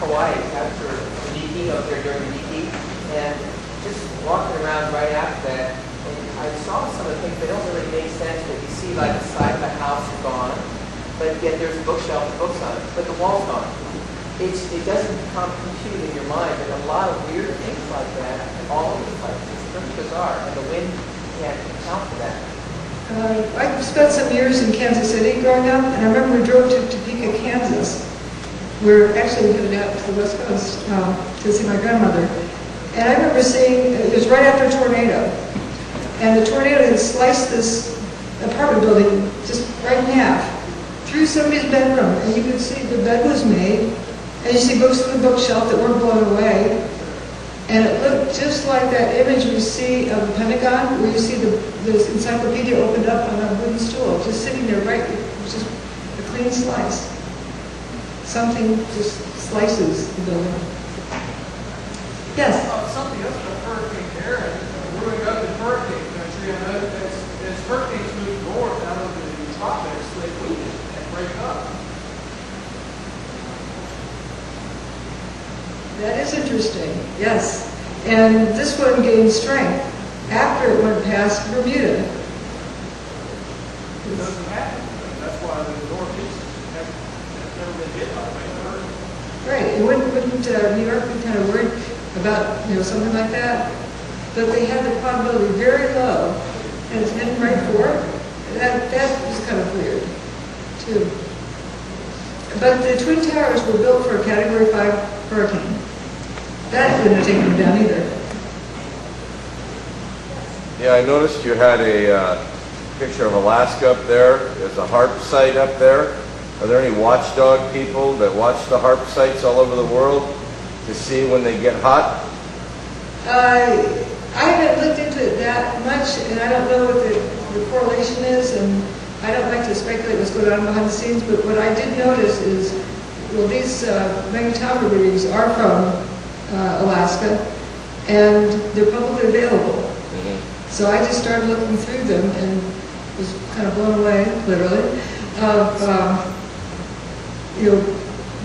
Hawaii after the DT, up there during the DT, and just walking around right after that, and I saw some of the things that don't really make sense, but you see like the side of the house is gone, but yet there's a bookshelf with books on it, but the wall's gone. It doesn't compute in your mind, but a lot of weird things like that all over the place. It's pretty bizarre, and the wind can't account for that. I spent some years in Kansas City growing up, and I remember we drove to Topeka, Kansas. We're actually headed out to the West Coast to see my grandmother. And I remember seeing, it was right after a tornado, and the tornado had sliced this apartment building just right in half, through somebody's bedroom, and you could see the bed was made, and you see books in the bookshelf that weren't blown away, and it looked just like that image we see of the Pentagon, where you see the encyclopedia opened up on a wooden stool, just sitting there right, just a clean slice. Something just slices the building. Yes? Something else about Hurricane Aaron. We're going to go to hurricane country. I know that as hurricanes move north out of the tropics, they weaken and break up. That is interesting, yes. And this one gained strength after it went past Bermuda. It doesn't happen. That's why the Northeast has never been hit by a major hurricane. Right, and wouldn't New York be kind of worried about, something like that? But they had the probability very low, and it's heading right for it. That was kind of weird, too. But the Twin Towers were built for a Category 5 hurricane. That wouldn't have taken them down either. Yeah, I noticed you had a picture of Alaska up there. There's a HAARP site up there. Are there any watchdog people that watch the HAARP sites all over the world to see when they get hot? I haven't looked into it that much, and I don't know what the correlation is, and I don't like to speculate what's going on behind the scenes, but what I did notice is, well, these magnetometer readings are from Alaska, and they're publicly available. Mm-hmm. So I just started looking through them and was kind of blown away, literally, of,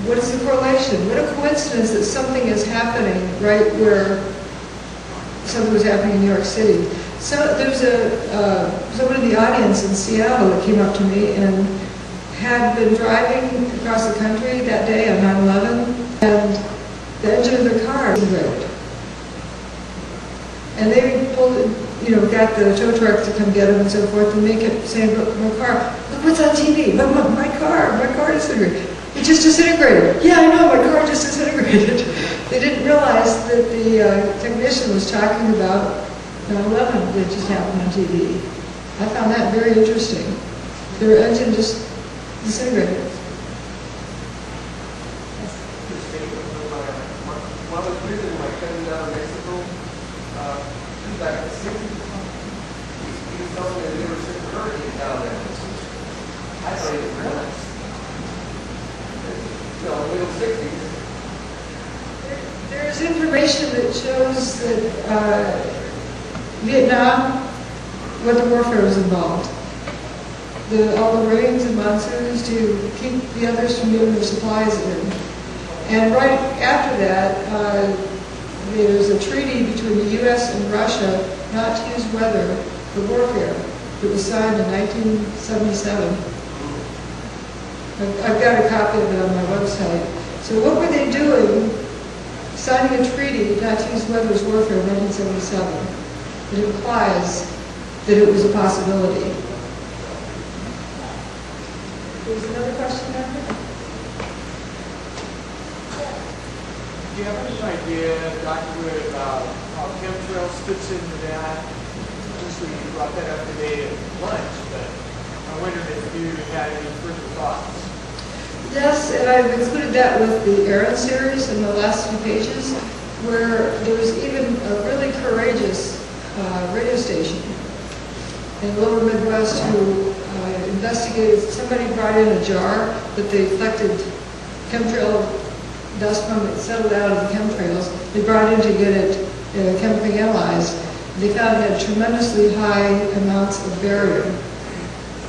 what is the correlation? What a coincidence that something is happening right where something was happening in New York City. So there's someone in the audience in Seattle that came up to me and had been driving across the country that day on 9/11, and the engine of their car was ripped. And they pulled it, got the tow truck to come get them and so forth, and they kept saying, "Look, my car, look what's on TV, my car disintegrated. It just disintegrated." "Yeah, I know, my car just disintegrated." They didn't realize that the technician was talking about 9/11 that just happened on TV. I found that very interesting. Their engine just disintegrated. When I was visiting my cousin down in Mexico, back in the 60s, he was telling me that there were certain hurricanes down there. I thought he was realize. In the middle 60s. There's information that shows that Vietnam, what the warfare was involved. All the rains and monsoons to keep the others from getting their supplies in. And right after that, there's a treaty between the U.S. and Russia not to use weather for warfare. It was signed in 1977. I've got a copy of it on my website. So what were they doing, signing a treaty not to use weather as warfare in 1977? It implies that it was a possibility. There's another question down there? Do you have any idea, Dr. Wood, about how chemtrails fits into that? Obviously, you brought that up today at lunch, but I wondered if you had any further thoughts. Yes, and I've included that with the Aaron series in the last few pages, where there was even a really courageous radio station in the lower Midwest who investigated. Somebody brought in a jar that they collected chemtrail dust from it, settled out of the chemtrails. They brought in to get it chemically analyzed. They found it had tremendously high amounts of barium.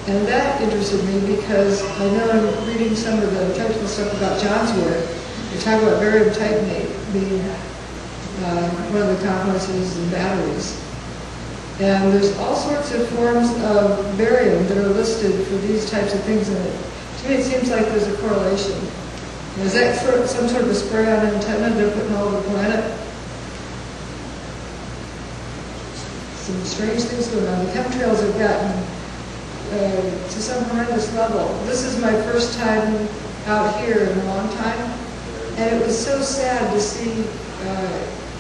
And that interested me because I know I'm reading some of the technical stuff about John's work. They talk about barium titanate being one of the components in batteries. And there's all sorts of forms of barium that are listed for these types of things in it. To me, it seems like there's a correlation. Is that some sort of a spray-on antenna they're putting all over the planet? Some strange things going on. The chemtrails have gotten to some horrendous level. This is my first time out here in a long time, and it was so sad to see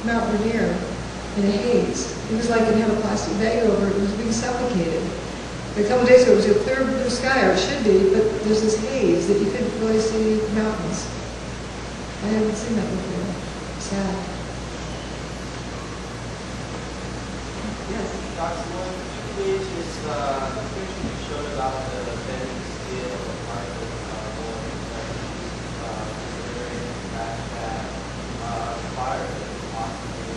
Mount Rainier in a haze. It was like it had a plastic bag over it. It was being suffocated. A couple days ago, it was a clear blue sky, or it should be, but there's this haze that you couldn't really see mountains. I haven't seen that before. Sad. Yes, Dr. Wood, which is the picture you showed about the bending steel part of considering the fact that fire could possibly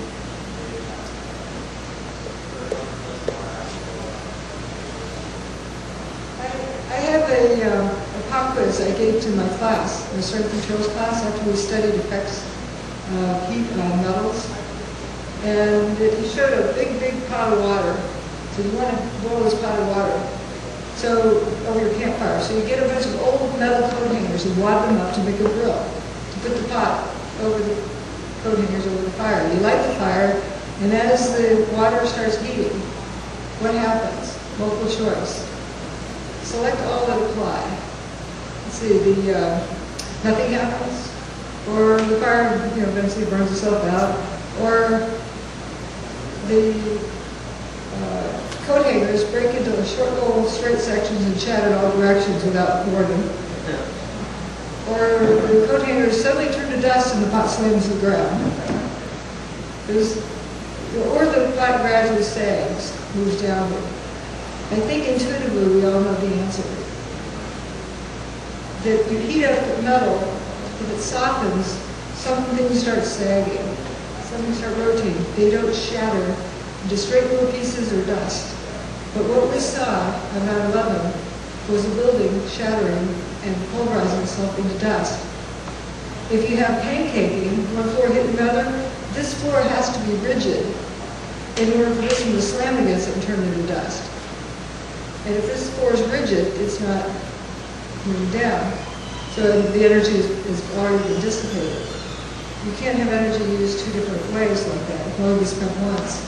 create that. I have a pop quiz I gave to my class, the strength controls class, after we studied effects of heat on metals. And it showed a big, big pot of water. So you want to boil this pot of water over your campfire. So you get a bunch of old metal coat hangers and wad them up to make a grill, to put the pot over the coat hangers over the fire. You light the fire, and as the water starts heating, what happens? Multiple choice. Select all that apply. Let's see, nothing happens, or the fire eventually burns itself out, or the coat hangers break into short little straight sections and shatter in all directions without warning. Or the coat hangers suddenly turn to dust and the pot slams to the ground. Or the pot gradually sags, moves downward. I think intuitively we all know the answer. That you heat up the metal, if it softens, some things start sagging, some things start rotating. They don't shatter into straight little pieces or dust. But what we saw on 9/11 was a building shattering and pulverizing itself into dust. If you have pancaking, one floor hitting another, this floor has to be rigid in order for this one to slam against it and turn into dust. And if this floor is rigid, it's not moving down. So the energy is already been dissipated. You can't have energy used two different ways like that. It can only be spent once.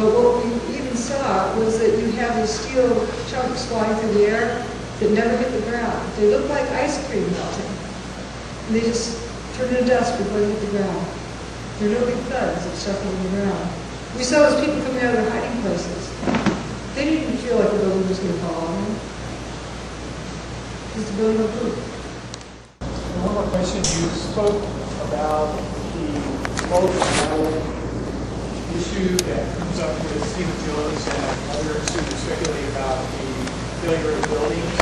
But what we even saw was that you have these steel chunks flying through the air that never hit the ground. They look like ice cream melting. And they just turn into dust before they hit the ground. There are no big thuds that stuff on the ground. We saw those people coming out of their hiding places. They didn't even feel like the building was going to fall on them. Just the building of food. One more question. You spoke about the molten issue that comes up with Stephen Jones and others who speculate about the failure of buildings.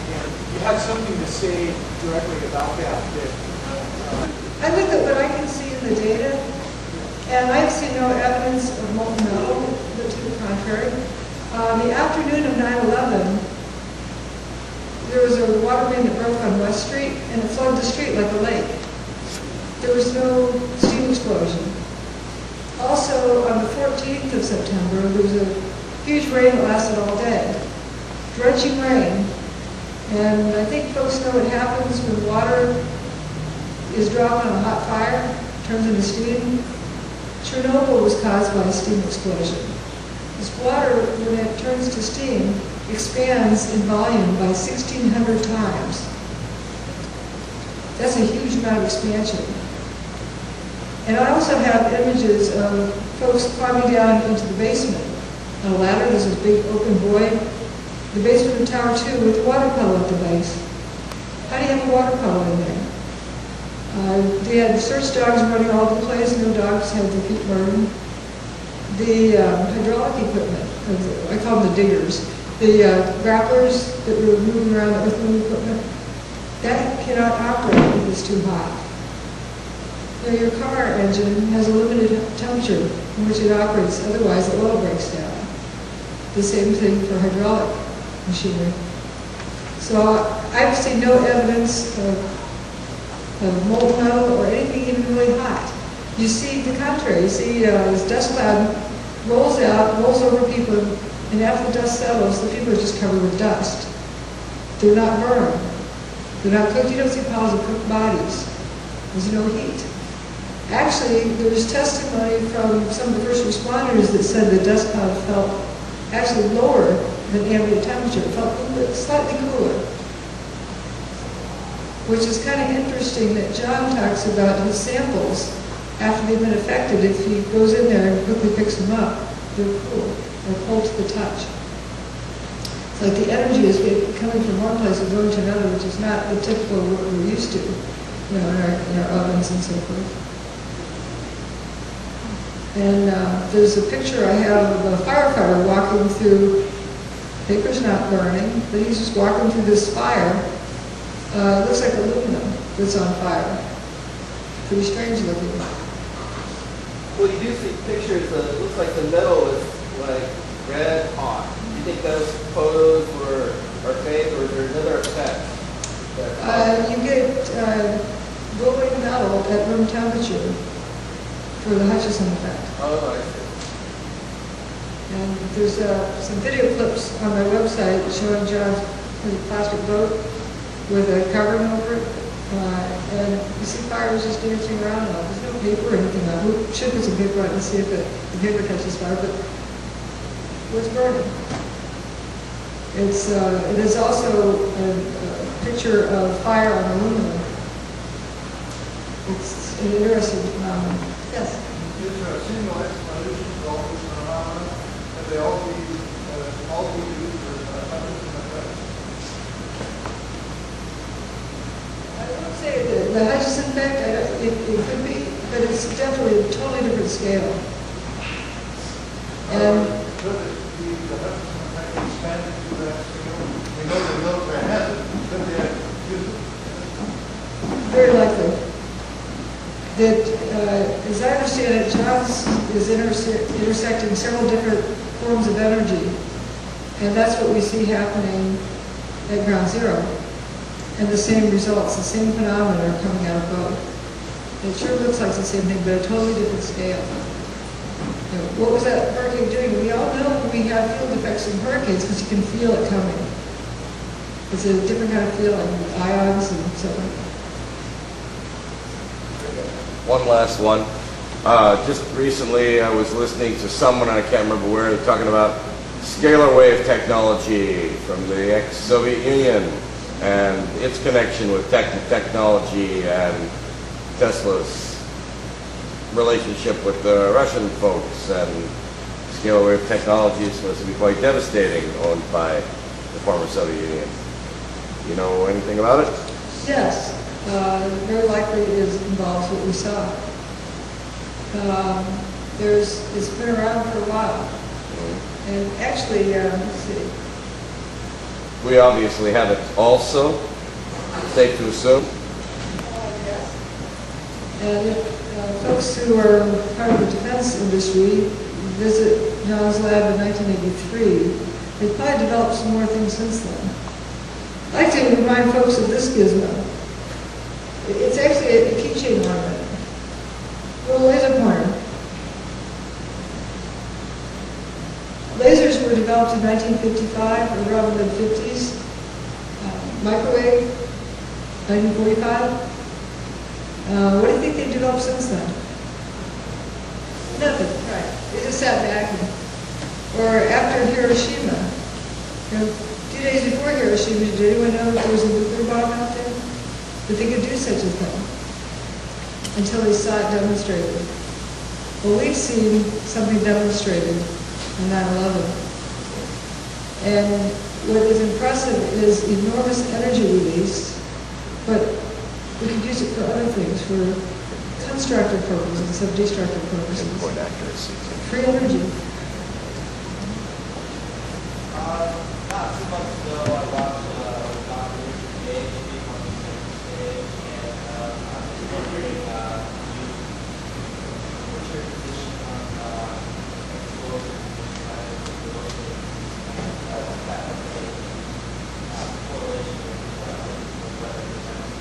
And you had something to say directly about that. I look at what I can see in the data, and I've seen no evidence of molten metal, but to the contrary. The afternoon of 9/11, there was a water main that broke on West Street, and it flooded the street like a lake. There was no steam explosion. Also, on the 14th of September, there was a huge rain that lasted all day. Drenching rain. And I think folks know what happens when water is dropped on a hot fire, turns into steam. Chernobyl was caused by a steam explosion. This water, when it turns to steam, expands in volume by 1,600 times. That's a huge amount of expansion. And I also have images of folks climbing down into the basement on a ladder. There's this big open void. The basement of Tower 2 with a water puddle at the base. How do you have a water puddle in there? They had search dogs running all over the place. No dogs had their feet burned. The hydraulic equipment, I call them the diggers, the grapplers that were moving around the earth-moving equipment, that cannot operate if it's too hot. Now, your car engine has a limited temperature in which it operates, otherwise the oil breaks down. The same thing for hydraulic machinery. So I've seen no evidence of molten metal or anything even really hot. You see the contrary. You see this dust cloud rolls out, rolls over people, and after the dust settles, the people are just covered with dust. They're not burned. They're not cooked. You don't see piles of cooked bodies. There's no heat. Actually, there's testimony from some of the first responders that said the dust cloud felt actually lower than ambient temperature. It felt slightly cooler. Which is kind of interesting that John talks about his samples after they've been affected. If he goes in there and quickly picks them up, they're cool. They're cold to the touch. Like the energy is coming from one place and going to another, which is not the typical what we're used to, in our ovens and so forth. And there's a picture I have of a firefighter walking through, paper's not burning, but he's just walking through this fire. It looks like aluminum that's on fire. Pretty strange looking. Well, you do see pictures of, it looks like the metal is like red hot. Do you think those photos are fake, or is there another effect? You get glowing metal at room temperature for the Hutchison effect. Oh, I see. And there's some video clips on my website showing John in a plastic boat with a covering over it. And you see fires just dancing around on it. There's no paper or anything on it. We should put some paper on it and see if the paper catches fire, but what's burning? It is also a picture of fire on aluminum. It's an interesting phenomenon. Yes? Is there a single explanation for all this phenomenon? Have they all be used for Hutchison effect? I would say that the Hutchison effect, it could be, but it's definitely a totally different scale. And Could it be the Hutchison effect expanded to that scale? We know the military has it. Could they have used it? very likely. That, as I understand it, Johns is intersecting several different forms of energy, and that's what we see happening at ground zero. And the same results, the same phenomena are coming out of both. It sure looks like the same thing, but a totally different scale. You know, what was that hurricane doing? We all know we have field effects in hurricanes because you can feel it coming. It's a different kind of feeling, with ions and so on. One last one. Just recently I was listening to someone, I can't remember where, they're talking about scalar wave technology from the ex-Soviet Union and its connection with technology and Tesla's relationship with the Russian folks, and scalar wave technology is supposed to be quite devastating, owned by the former Soviet Union. You know anything about it? Yes, very likely it involves what we saw. It's been around for a while. And actually, let's see. We obviously have it also, safe to assume. Yes. And if folks who are part of the defense industry visit John's lab in 1983, they've probably developed some more things since then. I'd like to remind folks of this gizmo. It's actually a keychain ornament. Little laser pointer. Lasers were developed in 1955, around the 50s. Microwave, 1945. What do you think they've developed since then? Nothing, right. They just sat back. Or after Hiroshima. You know, 2 days before Hiroshima, did anyone know that there was a nuclear bomb out there? That they could do such a thing? Until they saw it demonstrated. Well, we've seen something demonstrated on 9/11. And what is impressive is enormous energy release, but we could use it for other things, for constructive purposes instead of destructive purposes. Pinpoint accuracy. Free energy. Not too much ago, I watched Dr. Judy speak on the stage, and I'm just wondering, what's your position on explosions and that correlation with weather events?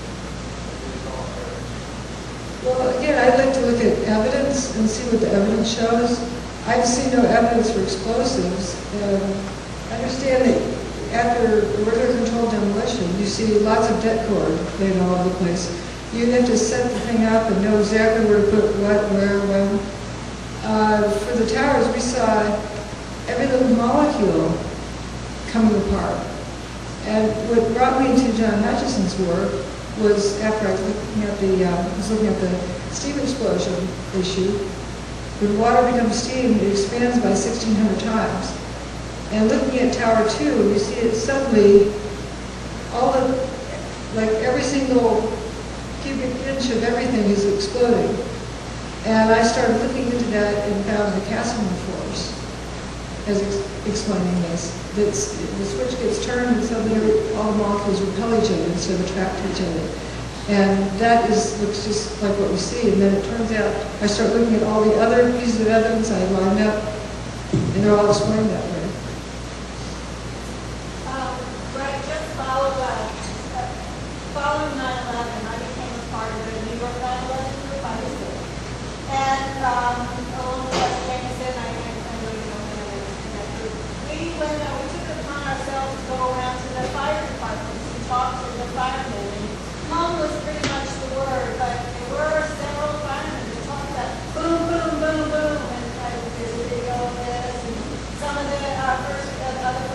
Well, again, I'd like to look at evidence and see what the evidence shows. I've seen no evidence for explosives. I understand that after weather-controlled demolition, you see lots of det cord laid all over the place. You have to set the thing up and know exactly where to put what, where, when. For the towers, we saw every little molecule coming apart. And what brought me to John Hutchison's work was after I was looking at the steam explosion issue. When water becomes steam, it expands by 1,600 times. And looking at Tower 2, you see it suddenly, all the, like every single cubic inch of everything is exploding. And I started looking into that and found the Casimir force as explaining this. The switch gets turned and suddenly all the molecules repel each other instead of attract each other. And that looks just like what we see. And then it turns out, I start looking at all the other pieces of evidence I lined up, and they're all explained that way. Right, just following 9/11, I became a part of the New York 9/11 group. I was there. And along with us, Jameson, I know you know him in that group. We took it upon ourselves to go around to the fire departments and talk to the firemen. And calm was pretty much the word, but there were several firemen that talked about boom, boom, boom, boom, and there's a video of this. And some of the other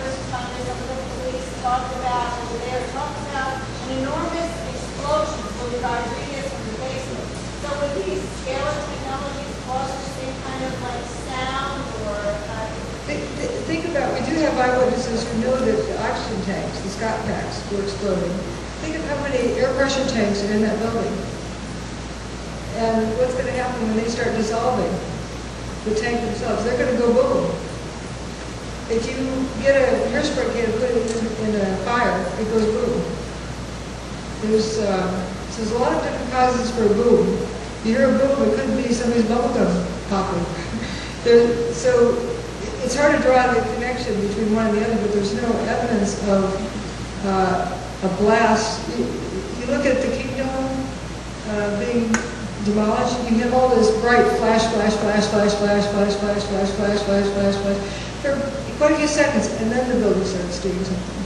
first responders, some of the police talked about an enormous explosion from Rodriguez from the basement. So would these scalar technologies cause the same kind of like sound or? Think about, we do have eyewitnesses who know that the oxygen tanks, the Scott packs, were exploding. Think of how many air pressure tanks are in that building. And what's going to happen when they start dissolving the tank themselves? They're going to go boom. If you get a hairspray can and put it in a fire, it goes boom. There's a lot of different causes for a boom. You hear a boom, it could be somebody's bubblegum popping. So it's hard to draw the connection between one and the other, but there's no evidence of a blast. You look at the Kingdom being demolished, you have all this bright flash, flash, flash, flash, flash, flash, flash, flash, flash, flash, flash, flash. For quite a few seconds, and then the building starts doing something.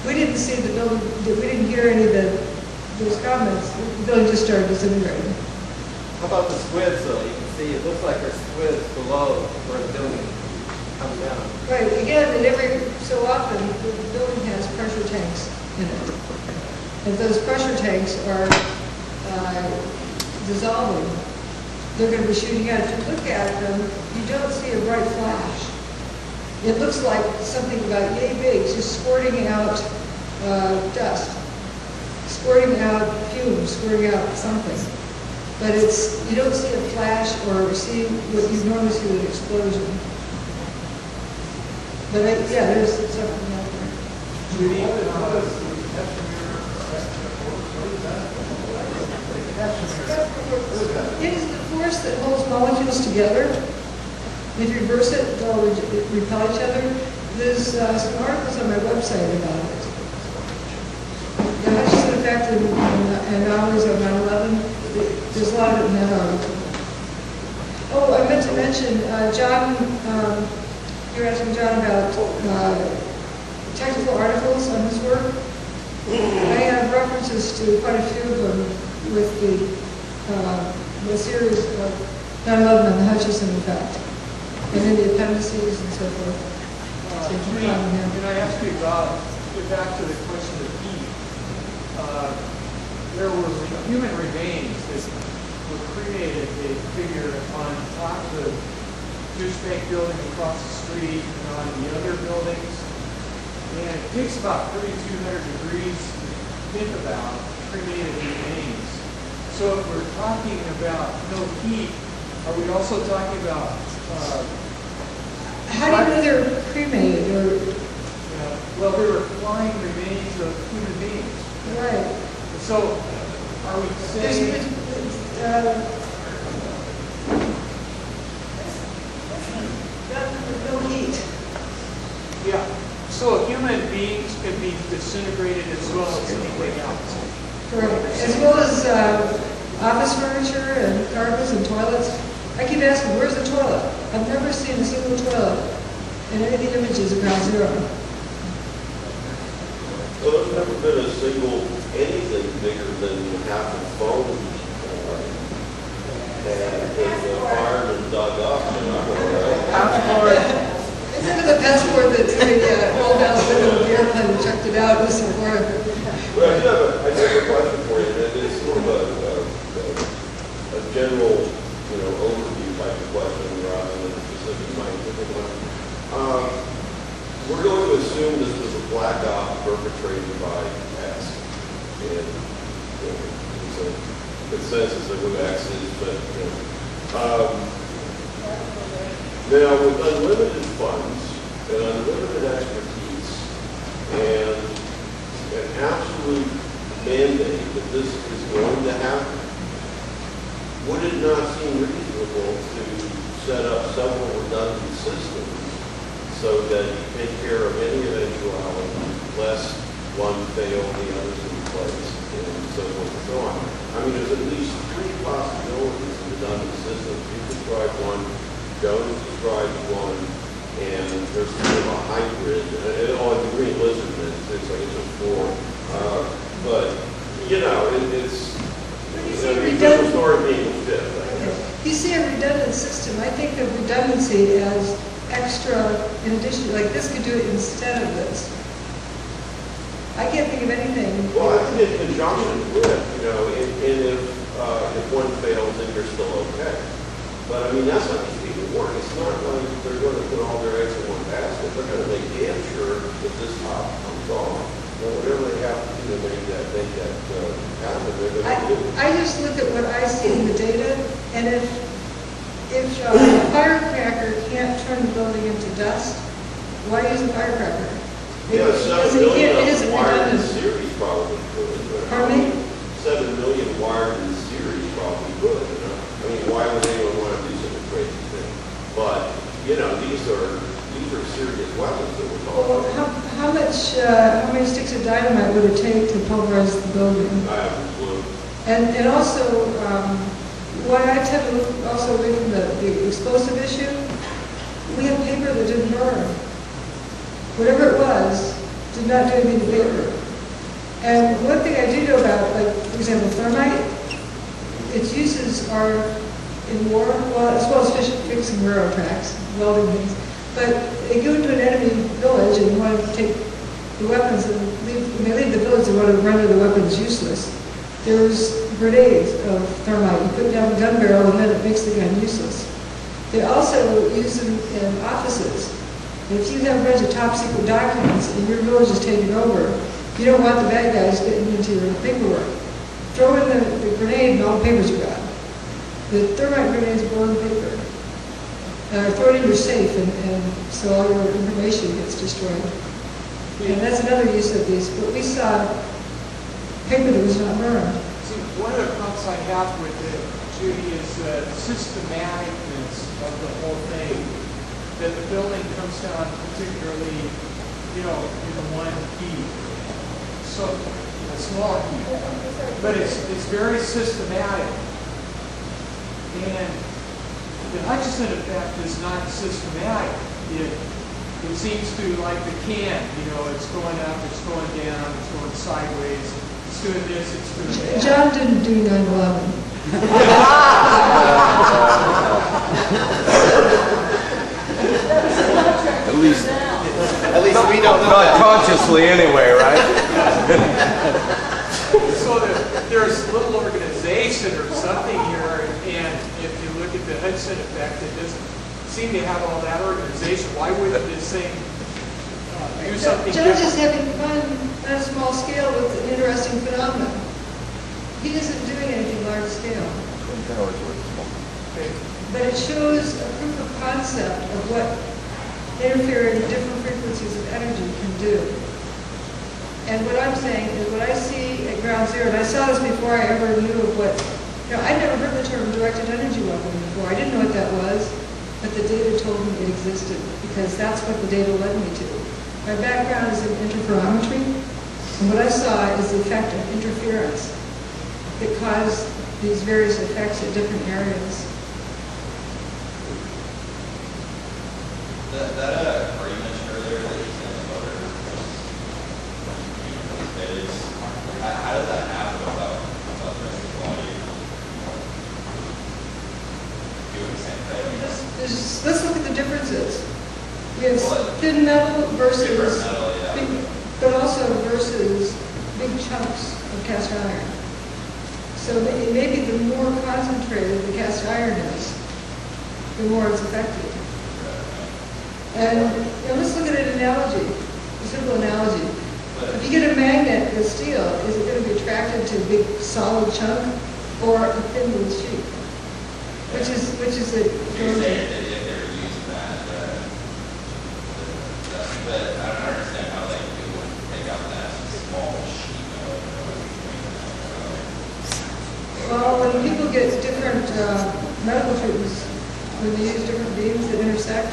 We didn't see the building, we didn't hear any of those comments. The building just started disintegrating. How about the squids, though? You can see it looks like there's squids below where the building comes down. Right. Again, and every so often, the building has pressure tanks in it. If those pressure tanks are dissolving, they're going to be shooting out. If you look at them, you don't see a bright flash. It looks like something about yay big, just squirting out dust, squirting out fumes, squirting out something. But you don't see a flash or see what you normally see with an explosion. But yeah, there's something out there. Judy, It is the force that holds molecules together. If you reverse it, they'll repel each other. There's some articles on my website about it. The Hutchinson effect and anomalies of 9/11, there's a lot of it in that article. Oh, I meant to mention, John, you were asking John about technical articles on his work. I have references to quite a few of them with the series of 9/11 and the Hutchinson effect, and then the appendices and so forth. Judy, can I ask you about, get back to the question of heat? There were human remains that were cremated, they figure, on top of the Jewish bank building across the street and on the other buildings. And it takes about 3,200 degrees to think about cremated remains. So if we're talking about no heat, are we also talking about how do you know they're cremated? Or well, they were flying remains of human beings. right? So are we saying no heat? yeah? So human beings can be disintegrated as well as anything else. Correct. As well as office furniture and carpets and toilets. I keep asking, where's the toilet? I've never seen a single toilet in any of the images of Ground Zero. Well, there's never been a single anything bigger than half a phone and the firemen dug up. Isn't it the passport that rolled down the window of the airplane and checked it out and support it? Well, I do have a question for you. It's sort of a general, overview type of question rather than a specific scientific one. black op perpetrated by X. And there's a consensus of who X is, but now with unlimited funds and unlimited expertise and an absolute mandate that this is going to happen, would it not seem reasonable to set up several redundant systems so that you take care of any eventuality, lest one fail, the others in place, and so forth and so on? I mean, there's at least 3 possibilities in redundant systems. You described one, Jones described one, and there's kind of a hybrid. Oh, the green lizard, it's like it's a 4. But, you know, it's a different story being a fifth, I guess. You see a redundant system, I think of redundancy as extra, in addition, like this could do it instead of this. I can't think of anything. Well, I think in conjunction with, you know, and if one fails, then you're still okay. But I mean, that's how these people work. It's not like they're going to put all their eggs in one basket. They're going to make damn sure that this top comes off. Well, whatever they have to do to make that happen, they're going to do. I just look at what I see in the data, and if a firecracker can't turn the building into dust, why use a firecracker? Yeah, 7 million it isn't wired in redundant. series probably could. Pardon me? 7 million wired in series probably could. You know? I mean, why would anyone want to do such a crazy thing? But you know, these are serious weapons that we're talking about. How many sticks of dynamite would it take to pulverize the building? I have no clue. And also, what I tend to look also away from the explosive issue, we have paper that didn't burn. Whatever it was, did not do anything to paper. And one thing I do know about, like, for example, thermite, its uses are in war, well, as well as fixing railroad tracks, welding things. But they go into an enemy village and want to take the weapons and when they leave the village, they want to render the weapons useless. There's grenades of thermite. You put down a gun barrel and then it makes the gun useless. They also use them in offices. And if you have a bunch of top secret documents and your village is taken over, you don't want the bad guys getting into your paperwork. Throw in the grenade and all the papers are gone. The thermite grenades burn paper. Throw it in your safe and so all your information gets destroyed. And that's another use of these. But we saw paper that was not burned. See, one of the problems I have with it, Judy, is the systematicness of the whole thing. That the building comes down particularly, you know, in one heat. So, a small heat. But it's very systematic. And the Hutchison effect is not systematic. It seems to, like the can, you know, it's going up, it's going down, it's going sideways, it's doing this, it's doing that. John didn't do 9/11. At least we don't know. Not consciously anyway, right? So there's a little organization or something here, and if you look at the Hudson effect, it doesn't seem to have all that organization. Why wouldn't this thing do something John's different? just having fun on a small scale with an interesting phenomenon. He isn't doing anything large scale. Okay. But it shows a proof of concept of what interfering different frequencies of energy can do. And what I'm saying is what I see at ground zero, and I saw this before I ever knew of what, you know, I'd never heard the term directed energy weapon before. I didn't know what that was, but the data told me it existed because that's what the data led me to. My background is in interferometry, and what I saw is the effect of interference that caused these various effects at different areas. That car you mentioned earlier that you said the motor is, how does that happen without the rest of the body doing the same thing? Let's look at the differences. We have thin metal versus, metal, yeah. but also versus big chunks of cast iron. So maybe the more concentrated the cast iron is, the more it's effective. And let's look at an analogy, a simple analogy. you get a magnet with steel, is it going to be attracted to a big solid chunk or a thin little sheet? Which is it? You're saying that if they were using that, but I don't understand how they do take out that small sheet of. Well, when people get different medical treatments, when they use different beams that intersect,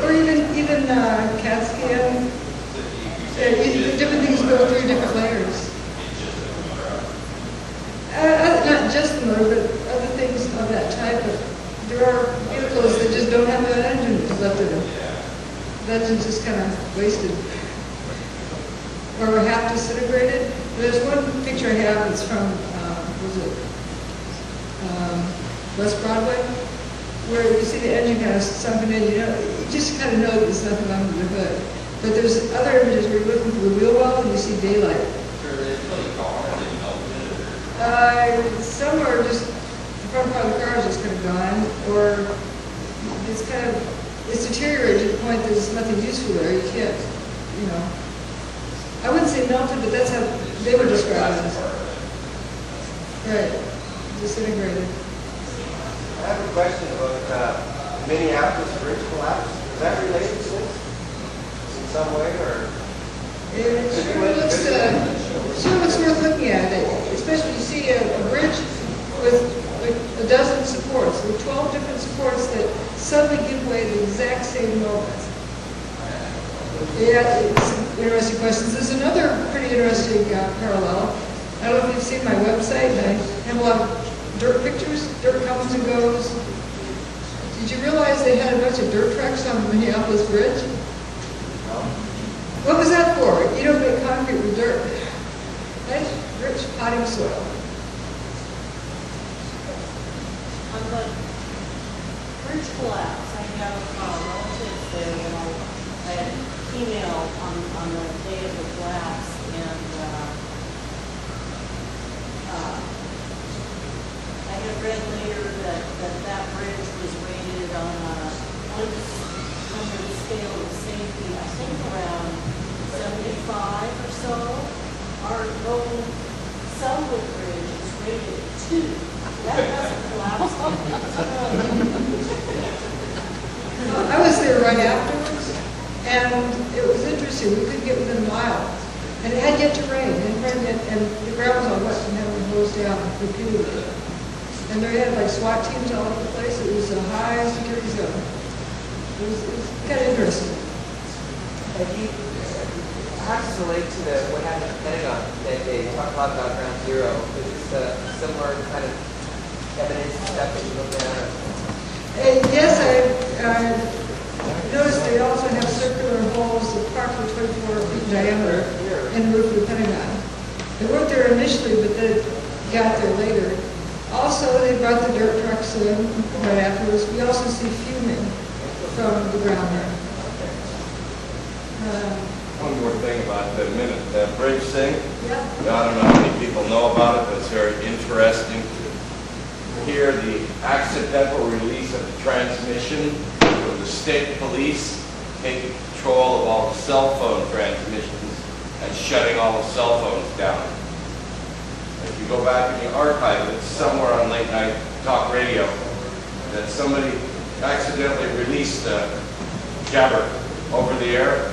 or even CAT scan, different things go through different layers. Not just the motor, but other things of that type. But there are vehicles that just don't have that engine left in them. That engine's just kind of wasted. Or half disintegrated. There's one picture I have that's from, West Broadway, where you see the engine kind of sunken in, you just kind of know that there's nothing under the hood. But there's other images where you're looking for the wheel well and you see daylight. Somewhere just the front part of the car is just kind of gone, or it's deteriorated to the point that there's nothing useful there. You can't, I wouldn't say melted, but that's how they would describe it. Right, disintegrated. I have a question about Minneapolis bridge collapse. Is that related to this in some way, or? It sure looks worth looking at, especially you see a bridge with like a dozen supports, with 12 different supports that suddenly give way at the exact same moment. Yeah, it's interesting questions. There's another pretty interesting parallel. I don't know if you've seen my website, and I have a lot of dirt pictures. Dirt comes and goes. Did you realize they had a bunch of dirt trucks on the Minneapolis Bridge? No. What was that for? You don't make concrete with dirt. That's rich potting soil. On the bridge collapse, I have relatives there, I had an email on the day of the collapse, and I had read later that bridge was rated on a 100 scale of safety, I think around 75 or so. Our own Selwood Bridge is rated 2. That hasn't collapsed. I was there right afterwards, and it was interesting. We couldn't get within a mile. And it had yet to rain, and the ground was all wet and having hosed down repeatedly. And they had like SWAT teams all over the place. It was a high security zone. It was kind of interesting. How does this relate to what happened at the Pentagon? That they talk a lot about Ground Zero. Is this similar kind of evidence and stuff that you looked at? Yes, I noticed they also have circular holes approximately 24 feet in diameter in the roof of the Pentagon. They weren't there initially, but they got there later. Also, they brought the dirt trucks in right afterwards. We also see fuming from the ground there. One more thing about that bridge thing. Yeah. I don't know how many people know about it, but it's very interesting to hear the accidental release of the transmission where the state police taking control of all the cell phone transmissions and shutting all the cell phones down. If you go back in the archive, it's somewhere on late night talk radio that somebody accidentally released a jabber over the air,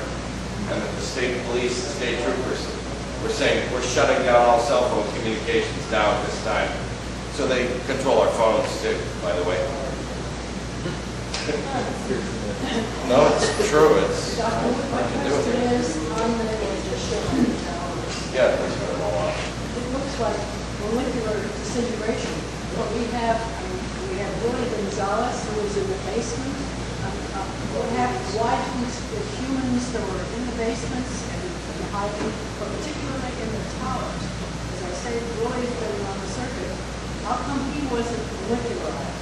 and that the state police, the state troopers were saying, we're shutting down all cell phone communications down this time. So they control our phones too, by the way. No, it's true. It's my question is, on the yeah. it looks like molecular disintegration. What we have Willie Gonzalez, who was in the basement. What happened? Why didn't the humans that were in the basements and hiding, but particularly in the towers, as I say, Willie's been on the circuit, how come he wasn't molecularized?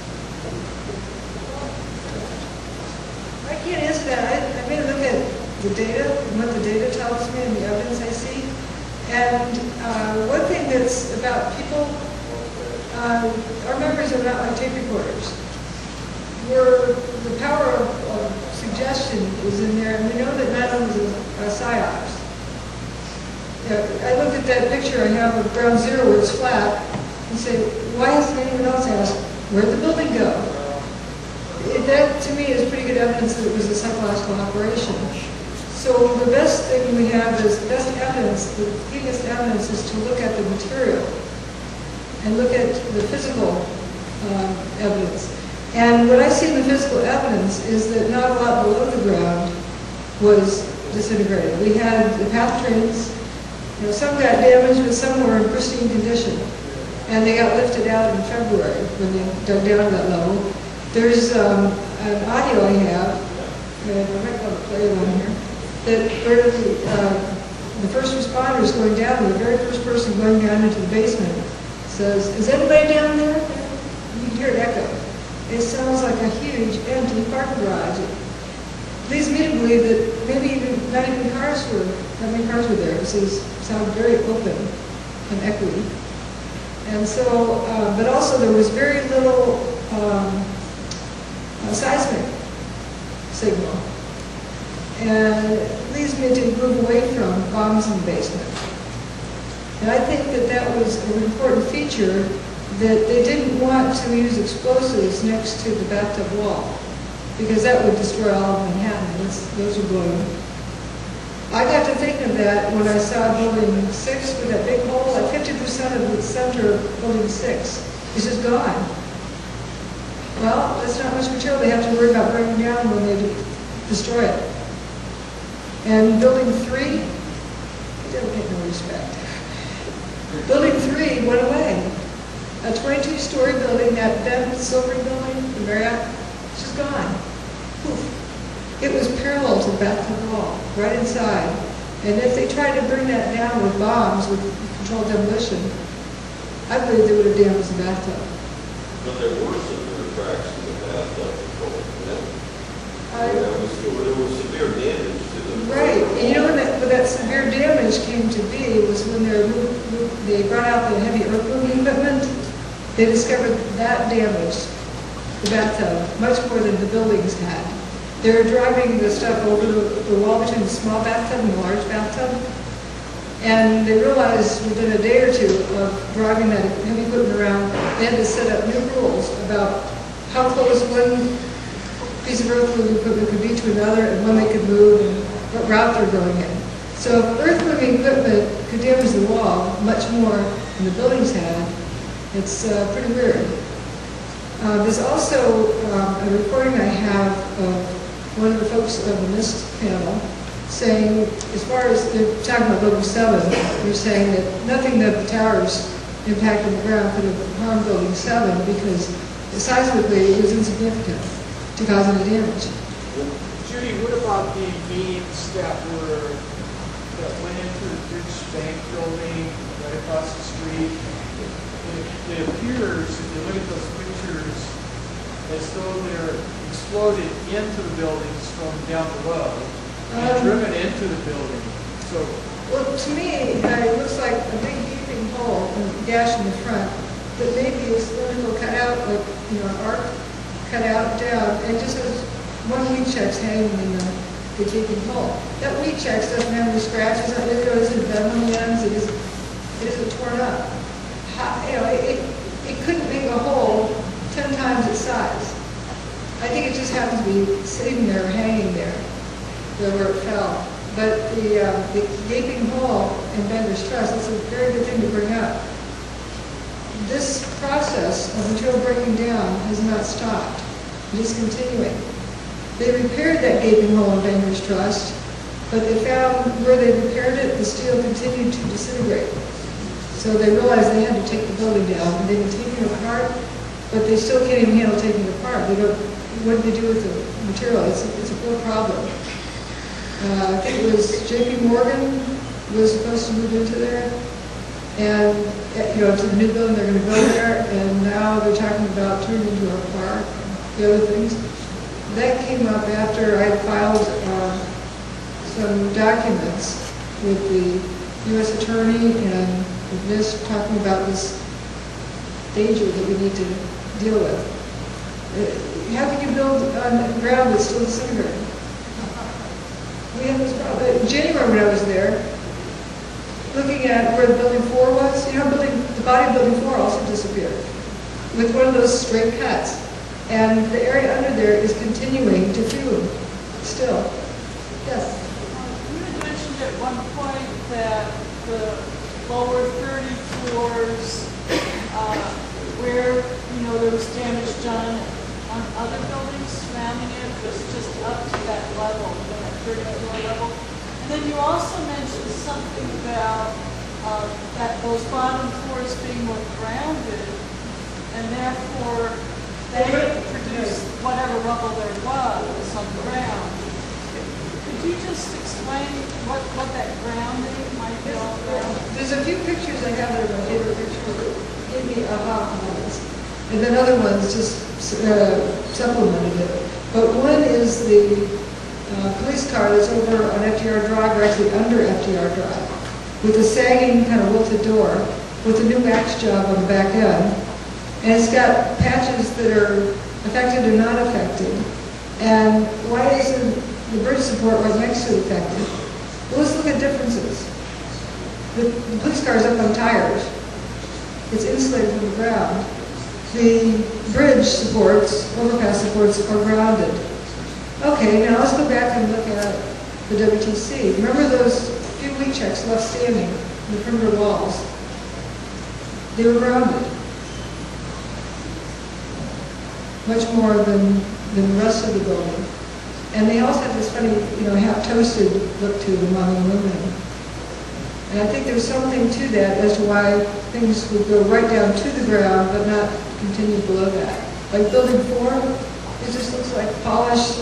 I can't answer that. I made a look at the data and what the data tells me and the evidence I see. And one thing that's about people, our memories are not like tape recorders. Where the power of suggestion is in there, and we know that 9/11 was a psyops. I looked at that picture I have of ground zero where it's flat and say, why hasn't anyone else asked, where'd the building go? That to me is pretty good evidence that it was a psychological operation. So the best thing we have is, the best evidence, the keenest evidence is to look at the material and look at the physical evidence. And what I see in the physical evidence is that not a lot below the ground was disintegrated. We had the path trains, some got damaged, but some were in pristine condition. And they got lifted out in February when they dug down that level. There's an audio I have, and I might want to play one here, that the first responders going down, the very first person going down into the basement says, is anybody down there? You can hear it echo. It sounds like a huge empty parking garage. It leads me to believe that maybe not even that many cars were there. It sounded very open and echoey. And so, but also there was very little seismic signal. And it leads me to move away from bombs in the basement. And I think that that was an important feature, that they didn't want to use explosives next to the bathtub wall, because that would destroy all of Manhattan. Those are blowing. I got to thinking of that when I saw Building 6 with that big hole. Like 50% of the center of Building 6 is just gone. Well, that's not much material they have to worry about breaking down when they destroy it. And Building 3, they don't get no respect. Building 3 went away. A 22-story building, that bent silver building, the Marriott, it's just gone. Poof. It was parallel to the bathtub wall, right inside. And if they tried to bring that down with bombs, with controlled demolition, I believe they would have damaged the bathtub. But there were severe cracks in the bathtub. There was severe damage to the... Right. And when that severe damage came to be was when they brought out the heavy earth-moving equipment. They discovered that damaged the bathtub much more than the buildings had. They were driving the stuff over the wall between the small bathtub and the large bathtub. And they realized within a day or two of driving that heavy equipment around, they had to set up new rules about how close one piece of earth-moving equipment could be to another and when they could move and what route they're going in. So if earth-moving equipment could damage the wall much more than the buildings had, it's pretty weird. There's also a recording I have of one of the folks of the NIST panel saying, as far as they're talking about Building 7, they're saying that nothing that the towers impact on the ground could have harmed Building 7 because seismically it was insignificant to cause any damage. Judy, what about the beams that went into the British Bank building right across the street? It appears, if you look at those pictures, as though they're exploded into the buildings from down below and driven into the building. So, well, to me, it looks like a big gaping hole and a gash in the front that maybe is cylindrical cut out, like an arc cut out down, and it just has one wheat check's hanging in the gaping hole. That wheat check doesn't have any scratches on it. There isn't bend on the ends. It isn't torn up. It couldn't make a hole 10 times its size. I think it just happened to be sitting there, hanging there, where it fell. But the gaping hole in Bender's Trust, that's a very good thing to bring up. This process of material breaking down has not stopped. It is continuing. They repaired that gaping hole in Bender's Trust, but they found where they repaired it, the steel continued to disintegrate. So they realized they had to take the building down, and they've been taking it apart, but they still can't even handle taking it apart. What do they do with the material? It's a real problem. I think it was J.P. Morgan was supposed to move into there, and to the new building they're going to build there, and now they're talking about turning it into a park, the other things. That came up after I filed some documents with the U.S. Attorney and with NIST talking about this danger that we need to deal with. How can you build on ground that's still disintegrating? We have this problem. In January when I was there, look at where the building 4 was. You know, the body of building 4 also disappeared with one of those straight cuts. And the area under there is continuing to fume still. Yes? You had mentioned at one point that the lower 30 floors, where, you know, there was damage done on other buildings surrounding it, was just up to that level, that 30 floor level. And then you also mentioned something about that those bottom floors being more grounded, and therefore they produced whatever rubble there was on the ground. Could you just explain what that grounding might be all about? There's a few pictures I have that are my favorite pictures that give me aha moments. And then other ones just supplemented it. But one is the police car that's over on FDR Drive, or actually under FDR Drive, with a sagging kind of wilted door, with a new wax job on the back end. And it's got patches that are affected or not affected. And why isn't the bridge support right next to the affected? Well, let's look at differences. The police car is up on tires. It's insulated from the ground. The bridge supports, overpass supports, are grounded. Okay, now let's go back and look at the WTC. Remember those few weak checks left standing in the perimeter walls? They were grounded. Much more than the rest of the building. And they also have this funny, you know, half-toasted look to them on the aluminum. And I think there's something to that as to why things would go right down to the ground, but not continue below that. Like building 4, it just looks like polished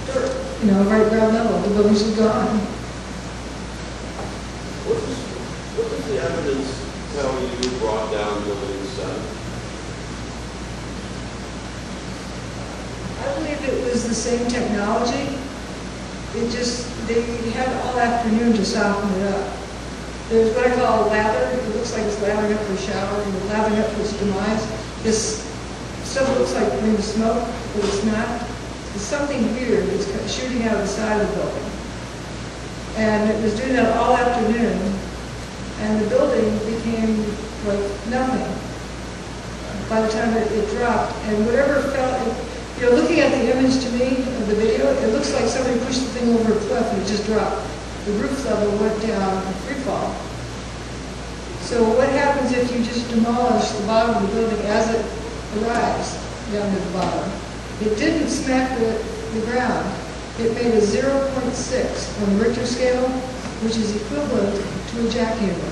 dirt, you know, right ground level. The building's just gone. What does the evidence tell you brought down building 7? I believe it was the same technology. It just, they had all afternoon to soften it up. There's what I call a lather. It looks like it's lathering up for a shower, and lathering up for its demise. This stuff looks like maybe smoke, but it's not. It's something weird. It's shooting out of the side of the building. And it was doing that all afternoon, and the building became like nothing by the time it dropped. And whatever fell, you know, looking at the image to me of the video, it looks like somebody pushed the thing over a cliff and it just dropped. The roof level went down in free fall. So what happens if you just demolish the bottom of the building as it arrives down to the bottom? It didn't smack the ground. It made a 0.6 on the Richter scale, which is equivalent to a jackhammer.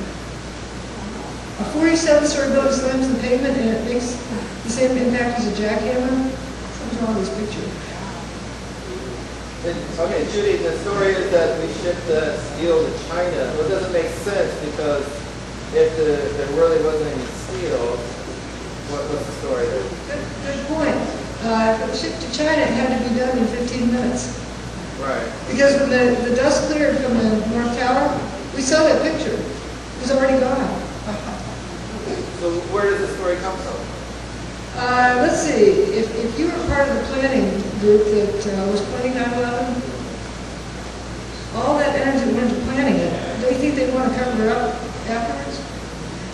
A 47-story building slams the pavement and it makes the same impact as a jackhammer. Something's wrong with this picture. Okay, Judy, the story is that we shipped the steel to China. Well, it doesn't make sense because if there really wasn't any steel, what's the story there? Good point. If it was shipped to China, it had to be done in 15 minutes. Right. Because when the dust cleared from the North Tower, we saw that picture. It was already gone. So where does the story come from? Let's see. If you were part of the planning group that was planning 9/11, all that energy went into planning it. Don't you think they'd want to cover it up afterwards?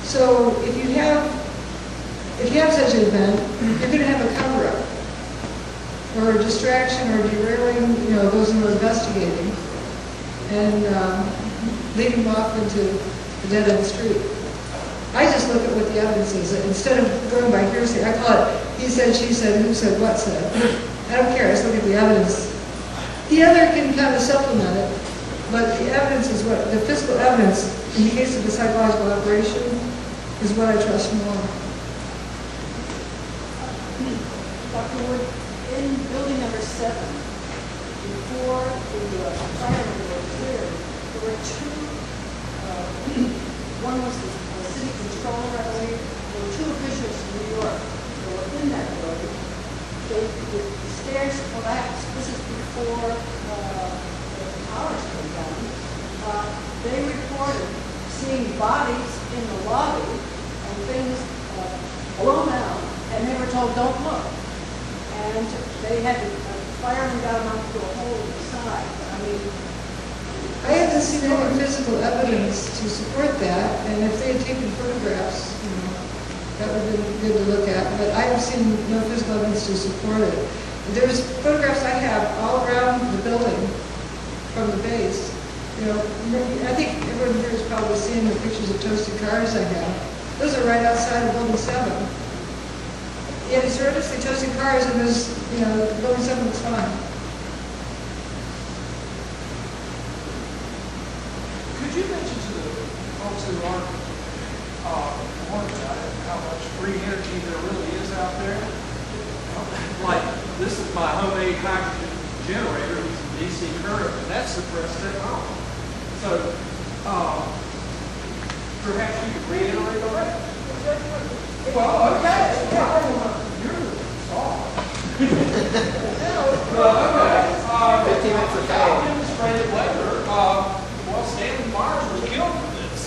So if you have such an event, you're going to have a cover-up or a distraction or derailing, you know, those who are investigating and leading them off into a dead-end street. I just look at what the evidence is. Instead of going by hearsay, I call it he said, she said, who said, what said. I don't care. I just look at the evidence. The other can kind of supplement it, but the evidence is what, the physical evidence, in the case of the psychological operation, is what I trust more. Dr. Wood, in building number 7, before the firemen were cleared, there were two, one was the city controller, I believe. There were two officials from New York that were in that building. The stairs collapsed. This is before the towers came down. They reported seeing bodies in the lobby and things blown out, and they were told, don't look. And they had to, firemen got them out through a hole in the side. I mean, I haven't seen any physical evidence to support that, and if they had taken photographs, that would have been good to look at, but I have seen no physical evidence to support it. There's photographs I have all around the building from the base. I think everyone here has probably seen the pictures of toasted cars I have. Those are right outside of Building 7. Yeah, these are obviously toasted cars, and there's, Building 7 looks fine. Could you mention to the folks who aren't warned about it, how much free energy there really is out there? Like, this is my homemade hydrogen generator using DC current, and that's suppressed technology. So, perhaps you could reiterate on that? Well, okay. You're the star. Okay. 15 minutes of I'll fame. demonstrate it later. Well, Stanley Myers was killed for this.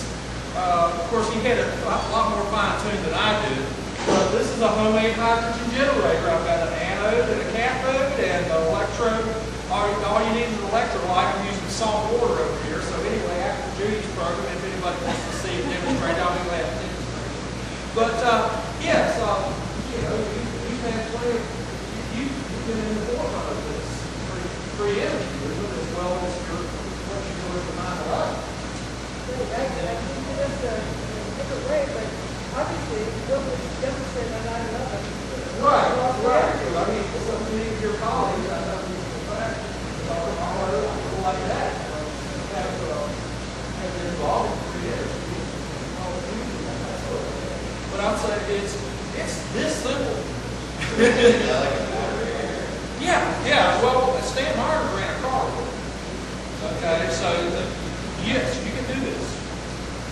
Of course, he had a lot more fine-tuned than I did. But this is a homemade hydrogen generator. I've got an anode and a cathode and an electrode. All you need is an electrolyte. I'm using salt water over here. So anyway, after Judy's program, if anybody wants to see it demonstrate, I'll be glad to demonstrate. But yes, you've had plenty. You've been in the forefront of this free energy movement as well as what you do with the 9/11. That's a different way, but obviously, what was demonstrated on 9/11. Right. I mean, some of your colleagues, I know people like that have been involved in free energy. But I'd say it's this simple. Yeah. Well, Stan Myers ran a car. Okay, so yes, you can do this.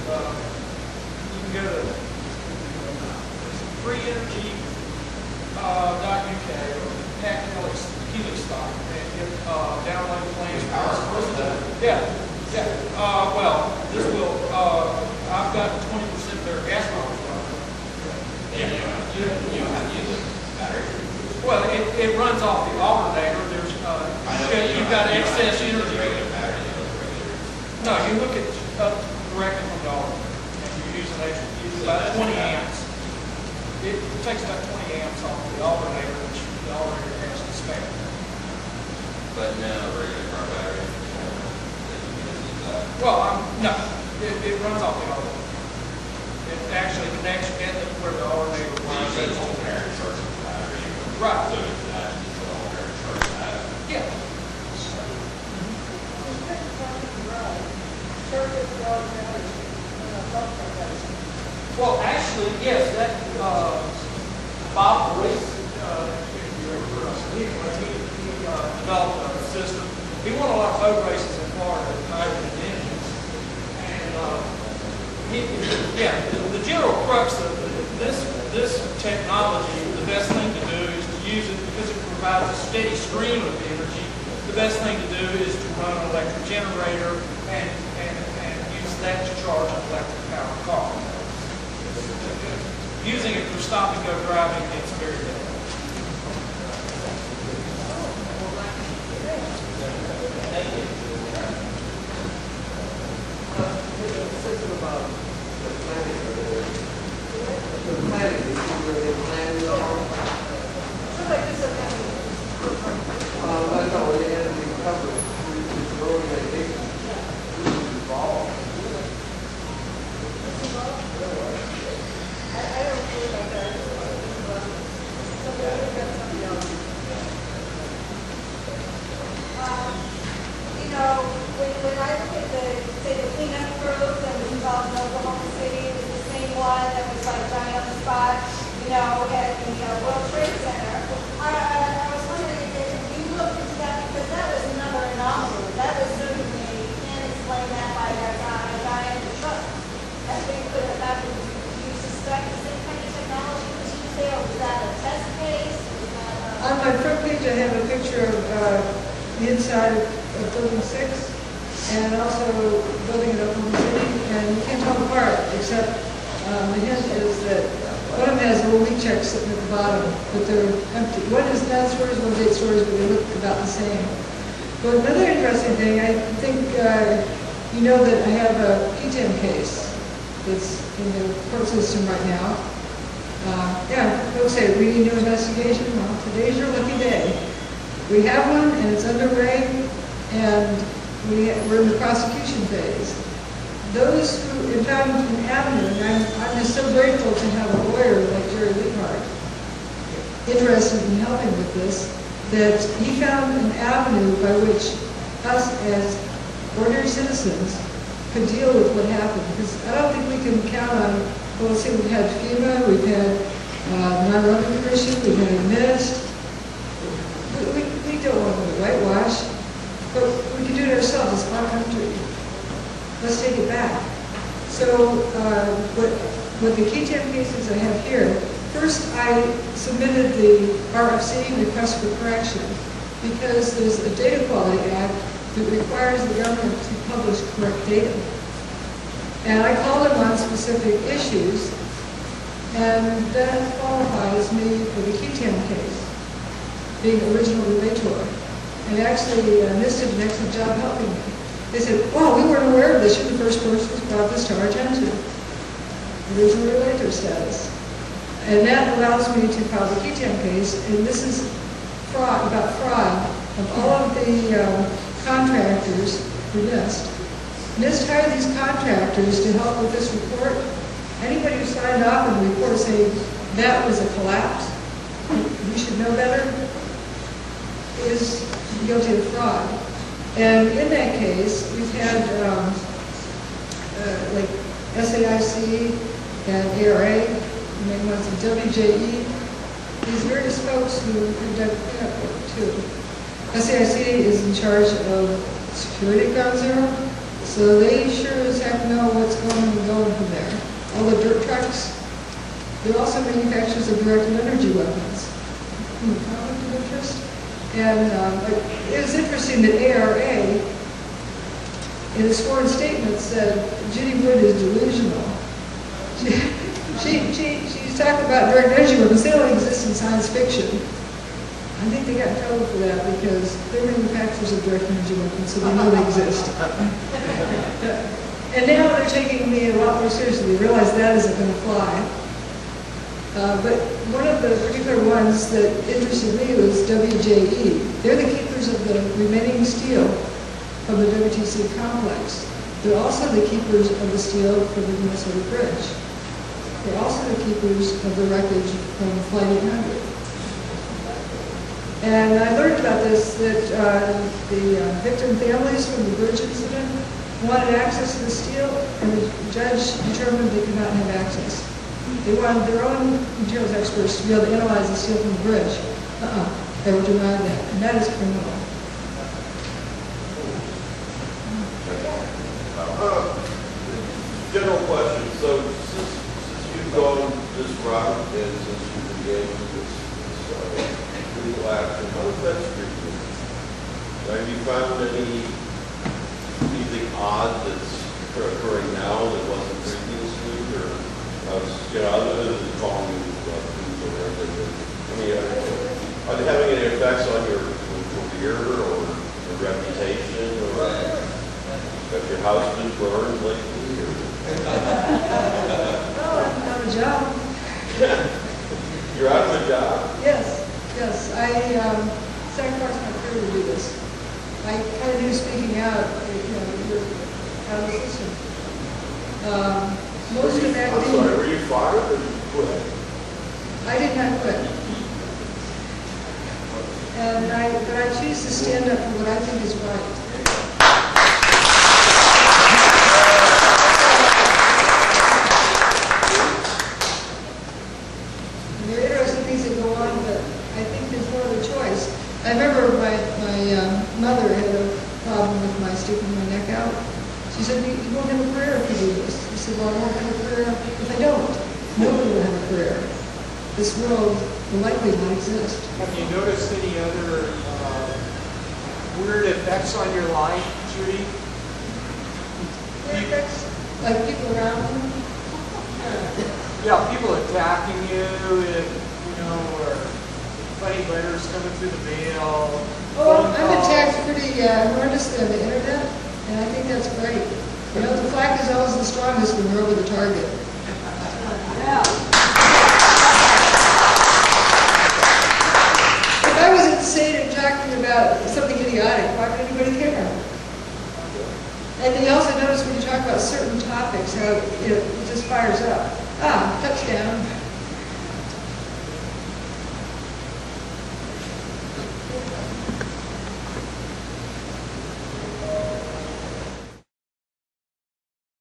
You can go to freeenergy.uk or hack Helix stock and download the plans. Yeah. Well, this will. I've got 20% of their gas mileage. You don't have to use a battery. Well, it runs off the alternator. There's you've got excess energy. No, you look at directly from the alternator. And you use about 20 amps. It takes about 20 amps off the alternator, which the alternator has to spare. But no regular car battery. Well, no, it runs off the alternator. It actually connects in where the alternator runs. So it's alternator charging the battery. Right. So it's not just the alternator charging that. Yeah. Well, actually, yes, that Bob Boyce, he developed a system. He won a lot of boat races in Florida with hydrogen engines. And the general crux of this technology, the best thing to do is to use it because it provides a steady stream of energy. The best thing to do is to run an electric generator and use that to charge an electric powered car. Using it for stop and go driving, it's very difficult. When I look at the cleanup crews that was involved in Oklahoma City, it was the same one that was like dying on the spot, at the World Trade Center. I was wondering if you looked into that because that was another anomaly. That was certainly, you can't explain that by a guy in the truck. That thing could have happened. Do you suspect the same kind of technology was used there? Was that a test case? On my front page, I have a picture of the inside of Building 6 and also building in Oklahoma City, and you can't tell them apart, except the hint is that one of them has little leak checks sitting at the bottom, but they're empty. One is 9 stories, one's 8 stories, but they look about the same. But another interesting thing, I think you know that I have a PTEM case that's in the court system right now. Yeah, folks say, we need new investigation. Well, today's your lucky day. We have one, and it's underway, and we're in the prosecution phase. Those who found an avenue, and I'm just so grateful to have a lawyer like Jerry Leaphart interested in helping with this, that he found an avenue by which us as ordinary citizens could deal with what happened. Because I don't think we can count on, well, let's say we've had FEMA, we've had 9/11 Commission, we've had NIST. We don't want to whitewash, but we can do it ourselves. It's our country. Let's take it back. So what the key 10 cases I have here, first I submitted the RFC, request for correction, because there's a Data Quality Act that requires the government to publish correct data. And I called them on specific issues, and that qualifies me for the Keaton case, being original relator. And actually, NIST did an excellent job helping me. They said, oh, we weren't aware of this. You're the first person who's brought this to our attention. Original relator status. And that allows me to file the Keaton case, and this is about fraud of all of the contractors for NIST. NIST hired these contractors to help with this report. Anybody who signed off on the report saying that was a collapse, you should know better, is guilty of fraud. And in that case, we've had like SAIC and ARA, and then ones in WJE, these various folks who have done cleanup work too. SAIC is in charge of security at Ground Zero, so they sure as heck know what's going from there. All the dirt trucks. They're also manufacturers of directed energy weapons. Conflict of interest. And it was interesting that ARA, in a sworn statement, said Judy Wood is delusional. She's talking about direct energy weapons. They don't exist in science fiction. I think they got in trouble for that because they're manufacturers of direct energy weapons, so they know they exist. And now they're taking me a lot more seriously. They realize that isn't going to fly. But one of the particular ones that interested me was WJE. They're the keepers of the remaining steel from the WTC complex. They're also the keepers of the steel from the Minnesota Bridge. They're also the keepers of the wreckage from Flight 800. And I learned about this, that the victim families from the bridge incident wanted access to the steel, and the judge determined they could not have access. They wanted their own materials experts to be able to analyze the steel from the bridge. They were denied that, and that is criminal. General question. So since you've gone this route and since you've engaged in this legal action, how does that treat you? Have you found anything odd that's occurring now that wasn't previously, or other than calling you things or anything? I mean, are they having any effects on your career or your reputation, or have your house been burned lately? Or? No, I'm out of a job. You're out of a job? Yes. I sacrificed my career to do this. I kind of knew speaking out, you're out of the system. Most of that. I'm sorry, were you fired or did you quit? I did not quit. But I choose to stand up for what I think is right. There are interesting things that go on, but I think there's no other choice. I remember my mother had a problem with my sticking my neck out. She said, you won't have a career if you do this. I said, well, I won't have a career if I don't. Nobody will have a career. This world will likely not exist. Have you noticed any other weird effects on your life, Judy? Weird effects? Like people around me? Yeah, people attacking you, or funny letters coming through the mail. Oh, I'm attacked pretty horrendously on the internet, and I think that's great. You know, the flag is always the strongest when you're over the target. Yeah. If I was insane and talking about something idiotic, why would anybody care? And then you also notice when you talk about certain topics, how it just fires up. Ah, touchdown.